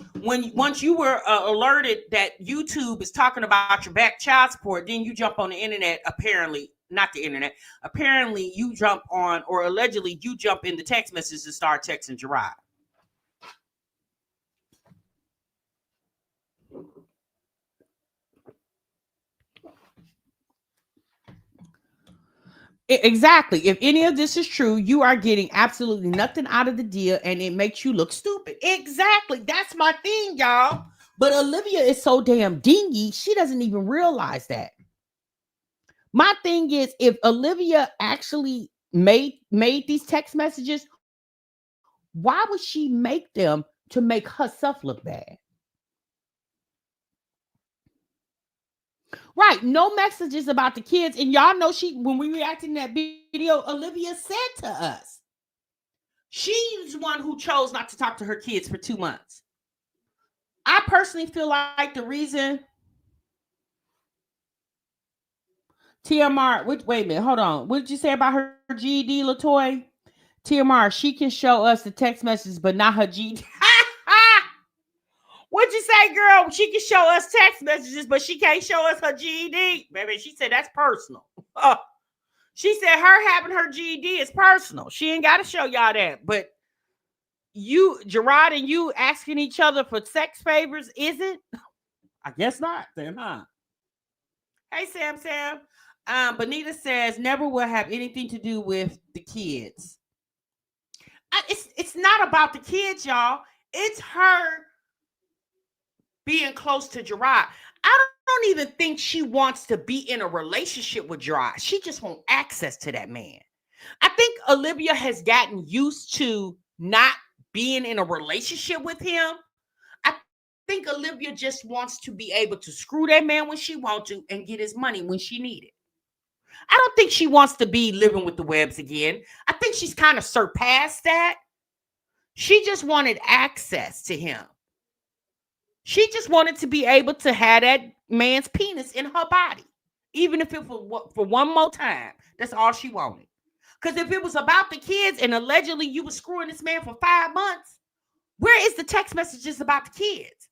were alerted that YouTube is talking about your back child support, then you jump on the internet. Apparently, not the internet. Apparently, you jump on, or allegedly, you jump in the text messages and start texting Gerard. Exactly. If any of this is true, you are getting absolutely nothing out of the deal, and it makes you look stupid. Exactly. That's my thing, y'all. But Olivia is so damn dingy, she doesn't even realize that. My thing is, if Olivia actually made these text messages, why would she make them to make herself look bad? Right. No messages about the kids. And y'all know when we reacted in that video, Olivia said to us, she's the one who chose not to talk to her kids for 2 months. I personally feel like the reason TMR, wait a minute, hold on. What did you say about her GED, Latoy? TMR, she can show us the text messages, but not her GED. What'd you say, girl? She can show us text messages, but she can't show us her GED. Baby, she said that's personal. She said her having her GED is personal. She ain't got to show y'all that. But you, Gerard, and you asking each other for sex favors, is it? I guess not then, huh? Hey, Sam. Benita says never will have anything to do with the kids. it's not about the kids, y'all. It's her being close to Gerard. I don't even think she wants to be in a relationship with Gerard. She just wants access to that man. I think Olivia has gotten used to not being in a relationship with him. I think Olivia just wants to be able to screw that man when she wants to and get his money when she needs it. I don't think she wants to be living with the Webbs again. I think she's kind of surpassed that. She just wanted access to him. She just wanted to be able to have that man's penis in her body, even if it was for one more time. That's all she wanted. Because if it was about the kids and allegedly you were screwing this man for 5 months, where is the text messages about the kids?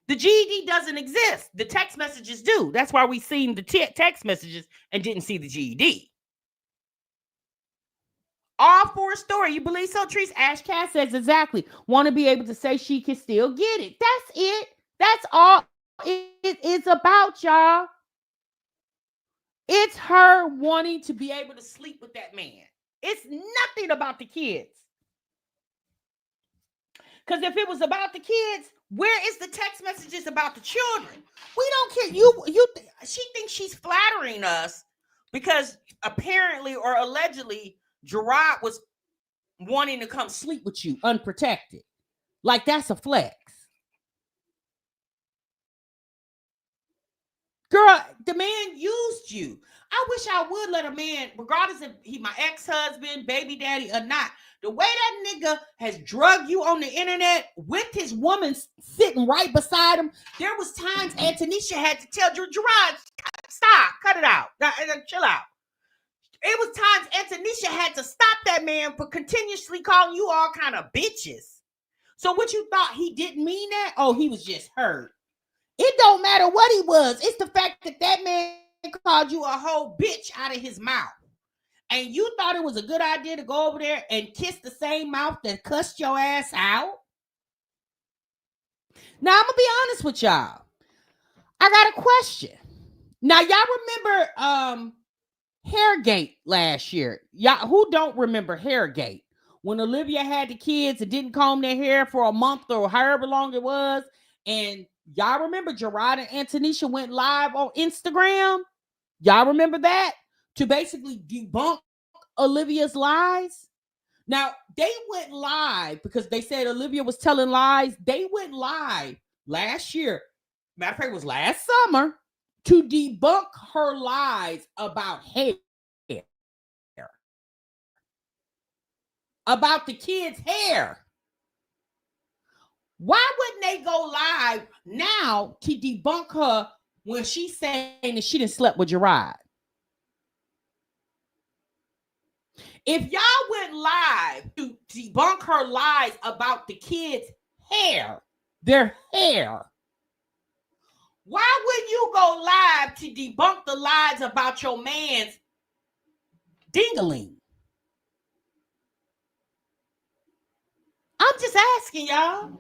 The GED doesn't exist. The text messages do. That's why we seen the text messages and didn't see the GED. All for a story. You believe so, Trees? Ash Cass says exactly. Want to be able to say she can still get it. That's it. That's all it is about, y'all. It's her wanting to be able to sleep with that man. It's nothing about the kids. Because if it was about the kids, where is the text messages about the children? We don't care. She thinks she's flattering us because apparently or allegedly Gerard was wanting to come sleep with you unprotected. Like that's a flex. Girl, the man used you. I wish I would let a man, regardless if he my ex-husband, baby daddy or not, the way that nigga has drugged you on the internet with his woman sitting right beside him, there was times Antonisha had to tell Gerard, stop, cut it out, chill out. It was times Antonisha had to stop that man for continuously calling you all kind of bitches. So what you thought he didn't mean that? Oh, he was just hurt. It don't matter what he was. It's the fact that that man called you a whole bitch out of his mouth. And you thought it was a good idea to go over there and kiss the same mouth that cussed your ass out? Now, I'm going to be honest with y'all. I got a question. Now, y'all remember Hairgate last year? Y'all who don't remember Hairgate? When Olivia had the kids and didn't comb their hair for a month or however long it was, and y'all remember Gerard and Antonisha went live on Instagram? Y'all remember that? To basically debunk Olivia's lies? Now, they went live because they said Olivia was telling lies. They went live last year. Matter of fact, it was last summer to debunk her lies about hair. About the kids' hair. Why wouldn't they go live now to debunk her when she's saying that she didn't sleep with Gerard? If y'all went live to debunk her lies about the kids' hair, their hair, why wouldn't you go live to debunk the lies about your man's dingaling? I'm just asking y'all.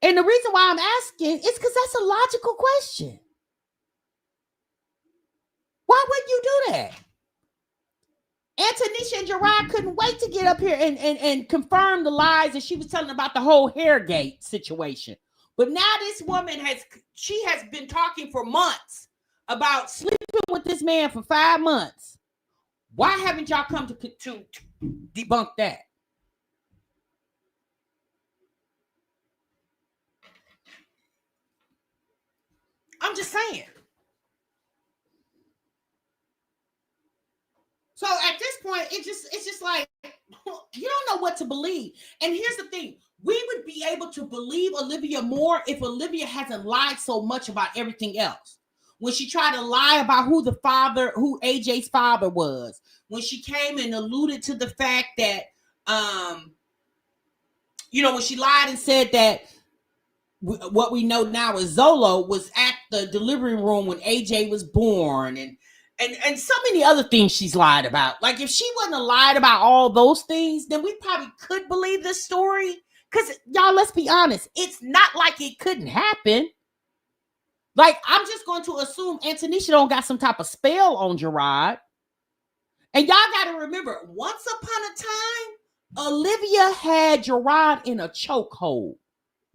And the reason why I'm asking is because that's a logical question. Why wouldn't you do that? Antonisha and Gerard couldn't wait to get up here and confirm the lies that she was telling about the whole Hairgate situation. But now this woman has been talking for months about sleeping with this man for 5 months. Why haven't y'all come to debunk that? I'm just saying. So at this point, it's just like you don't know what to believe. And here's the thing: we would be able to believe Olivia more if Olivia hasn't lied so much about everything else. When she tried to lie about who AJ's father was, when she came and alluded to the fact that, when she lied and said that what we know now is Zolo was at the delivery room when AJ was born, and so many other things she's lied about. Like if she wouldn't have lied about all those things, then we probably could believe this story. Because y'all, let's be honest, it's not like it couldn't happen. Like I'm just going to assume Antonisha don't got some type of spell on Gerard. And y'all got to remember, once upon a time, Olivia had Gerard in a chokehold.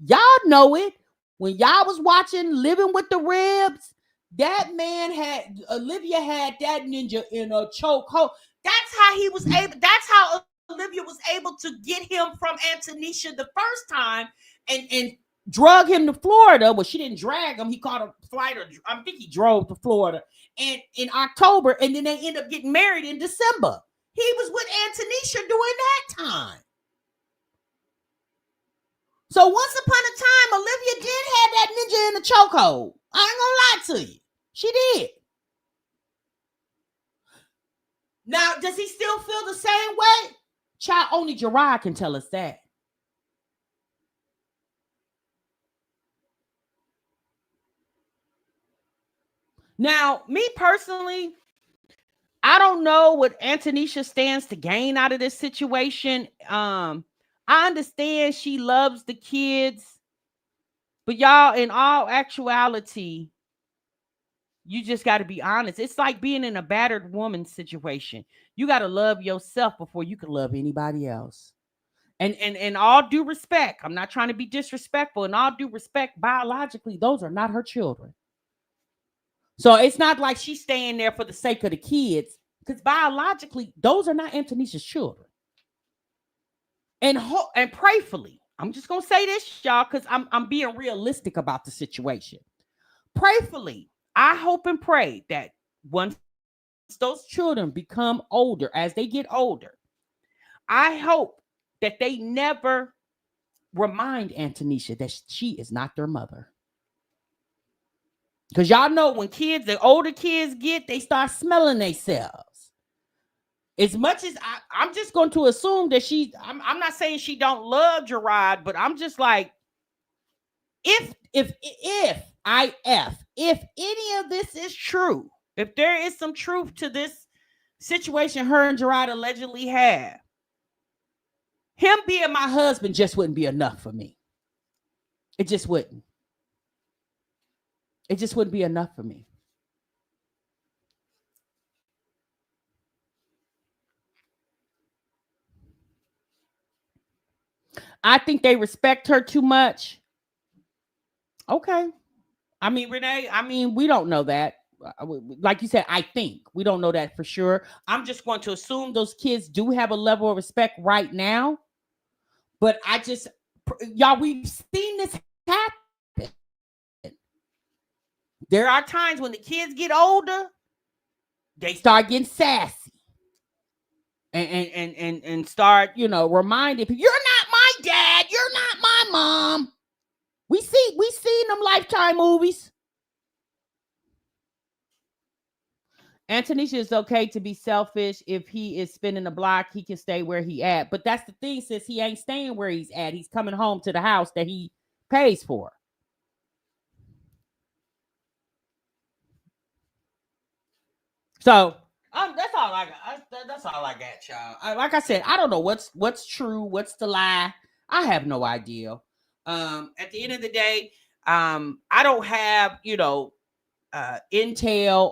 Y'all know it. When y'all was watching Living with the Ribs, that man had, Olivia had that ninja in a chokehold. That's how he was able, that's how Olivia was able to get him from Antonisha the first time and drug him to Florida. Well, she didn't drag him. He caught a flight, or I think he drove to Florida and in October, and then they end up getting married in December. He was with Antonisha during that time. So once upon a time, Olivia did have that ninja in the chokehold. I ain't gonna lie to you. She did. Now, does he still feel the same way? Child, only Gerard can tell us that. Now, me personally, I don't know what Antonisha stands to gain out of this situation. I understand she loves the kids, but y'all, in all actuality, you just got to be honest. It's like being in a battered woman situation. You got to love yourself before you can love anybody else. And all due respect, I'm not trying to be disrespectful. In all due respect, biologically, those are not her children. So it's not like she's staying there for the sake of the kids, because biologically, those are not Antonisha's children. And prayerfully, I'm just gonna say this, y'all, because I'm being realistic about the situation. Prayerfully, I hope and pray that once those children become older, as they get older, I hope that they never remind Antonisha that she is not their mother. Because y'all know when kids, the older kids get, they start smelling themselves. As much as I'm just going to assume that I'm not saying she don't love Gerard, but I'm just like, if any of this is true, if there is some truth to this situation her and Gerard allegedly have, him being my husband just wouldn't be enough for me. It just wouldn't. It just wouldn't be enough for me. I think they respect her too much. Okay. I mean, Renee, we don't know that. Like you said, I think we don't know that for sure. I'm just going to assume those kids do have a level of respect right now. But y'all, we've seen this happen. There are times when the kids get older, they start getting sassy. And start, reminding people, you're not my dad, you're not my mom. We seen them Lifetime movies. Antonisha, is okay to be selfish. If he is spinning the block, he can stay where he at. But that's the thing, since he ain't staying where he's at. He's coming home to the house that he pays for. So that's all I got. That's all I got, y'all. Like I said, I don't know what's true, what's the lie. I have no idea. At the end of the day, I don't have intel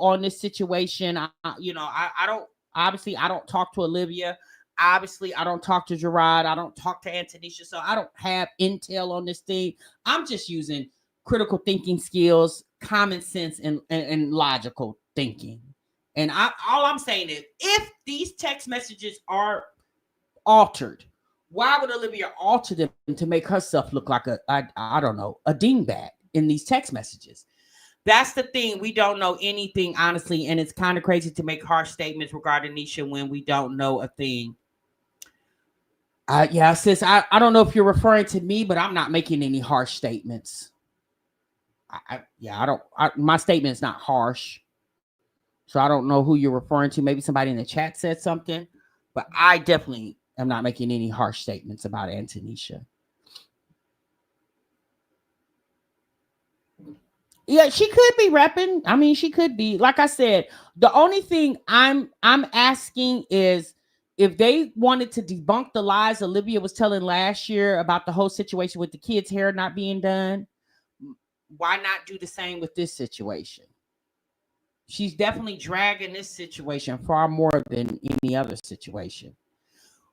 on this situation. I don't, obviously I don't talk to Olivia. Obviously, I don't talk to Gerard. I don't talk to Antonisha. So I don't have intel on this thing. I'm just using critical thinking skills, common sense, and logical thinking. And all I'm saying is, if these text messages are altered, why would Olivia alter them to make herself look like I don't know, a dingbat in these text messages? That's the thing. We don't know anything, honestly, and it's kind of crazy to make harsh statements regarding Nisha when we don't know a thing. Yeah, sis, I don't know if you're referring to me, but I'm not making any harsh statements. My statement is not harsh. So I don't know who you're referring to. Maybe somebody in the chat said something, but I definitely am not making any harsh statements about Antonisha. Yeah, she could be repping. I mean, she could be. Like I said, the only thing I'm asking is, if they wanted to debunk the lies Olivia was telling last year about the whole situation with the kids' hair not being done, why not do the same with this situation? She's definitely dragging this situation far more than any other situation.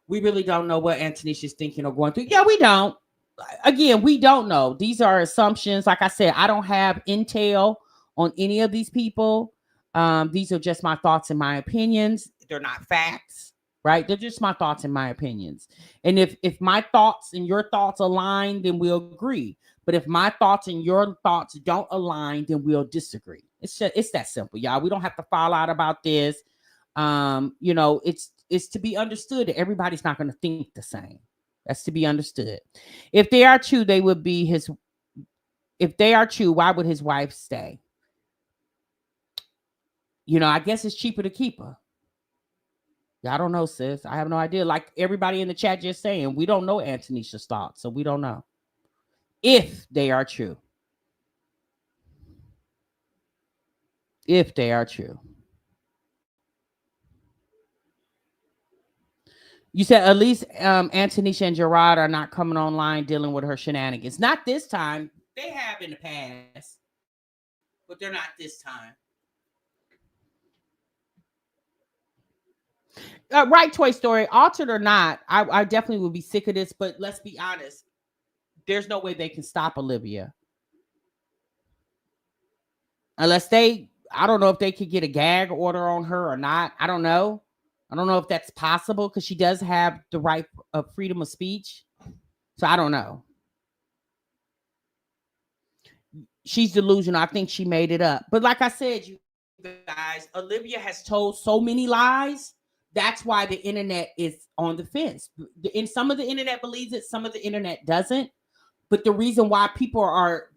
We really don't know what Antonisha's thinking or going through. Yeah, we don't. Again, we don't know. These are assumptions. Like I said, I don't have intel on any of these people. These are just my thoughts and my opinions. They're not facts, right? They're just my thoughts and my opinions. And if my thoughts and your thoughts align, then we'll agree. But if my thoughts and your thoughts don't align, then we'll disagree. It's that simple, y'all. We don't have to fall out about this. It's to be understood that everybody's not going to think the same. That's to be understood. If they are true, they would be his. If they are true, why would his wife stay? I guess it's cheaper to keep her. I don't know, sis. I have no idea. Like everybody in the chat just saying, we don't know Antonisha's thoughts, so we don't know if they are true. If they are true. You said at least Antonisha and Gerard are not coming online dealing with her shenanigans. Not this time. They have in the past, but they're not this time. Right, Toy Story. Altered or not, I definitely would be sick of this, but let's be honest. There's no way they can stop Olivia. Unless I don't know if they could get a gag order on her or not. I don't know. I don't know if that's possible because she does have the right of freedom of speech. So I don't know. She's delusional. I think she made it up. But like I said, you guys, Olivia has told so many lies. That's why the internet is on the fence. And some of the internet believes it, some of the internet doesn't. But the reason why people are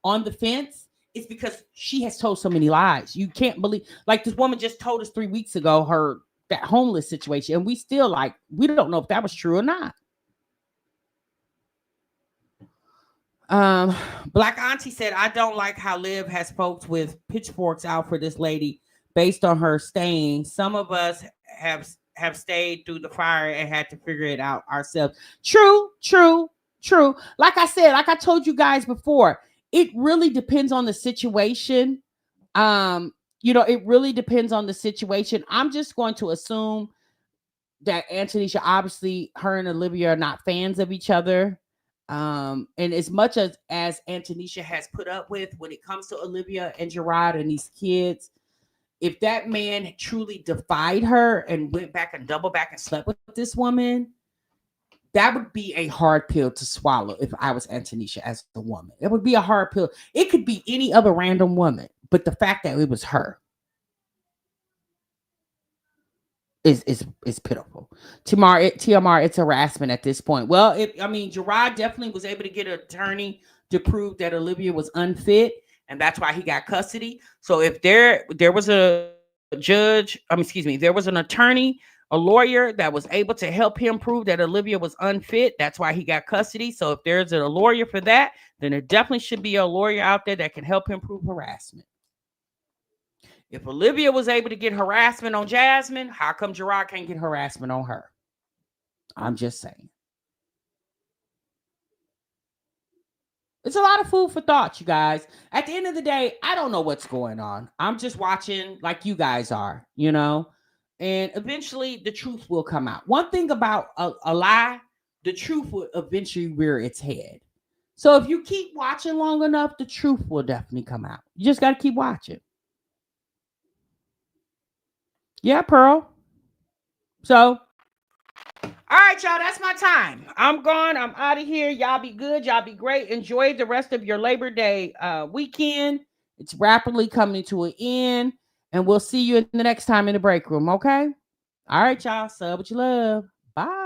on the fence is because she has told so many lies. You can't believe, like this woman just told us 3 weeks ago, that homeless situation, and we still we don't know if that was true or not. Black Auntie said, I don't like how Liv has folks with pitchforks out for this lady based on her staying. Some of us have stayed through the fire and had to figure it out ourselves. True. Like I said, like I told you guys before, it really depends on the situation. It really depends on the situation. I'm just going to assume that Antonisha, obviously, her and Olivia are not fans of each other. And as much as Antonisha has put up with when it comes to Olivia and Gerard and these kids, if that man truly defied her and went back and double back and slept with this woman, that would be a hard pill to swallow if I was Antonisha as a woman. It would be a hard pill. It could be any other random woman, but the fact that it was her is pitiful. TMR, it's harassment at this point. Well, Gerard definitely was able to get an attorney to prove that Olivia was unfit, and that's why he got custody. So if there was a there was an attorney, a lawyer that was able to help him prove that Olivia was unfit, that's why he got custody. So if there's a lawyer for that, then there definitely should be a lawyer out there that can help him prove harassment. If Olivia was able to get harassment on Jasmine, how come Gerard can't get harassment on her? I'm just saying. It's a lot of food for thought, you guys. At the end of the day, I don't know what's going on. I'm just watching like you guys are, and eventually the truth will come out. One thing about a lie, the truth will eventually rear its head. So if you keep watching long enough, the truth will definitely come out. You just got to keep watching. Yeah, Pearl. So, all right, y'all, that's my time. I'm gone. I'm out of here. Y'all be good. Y'all be great. Enjoy the rest of your Labor Day weekend. It's rapidly coming to an end, and we'll see you in the next time in the break room, okay? All right, y'all. Sub what you love. Bye.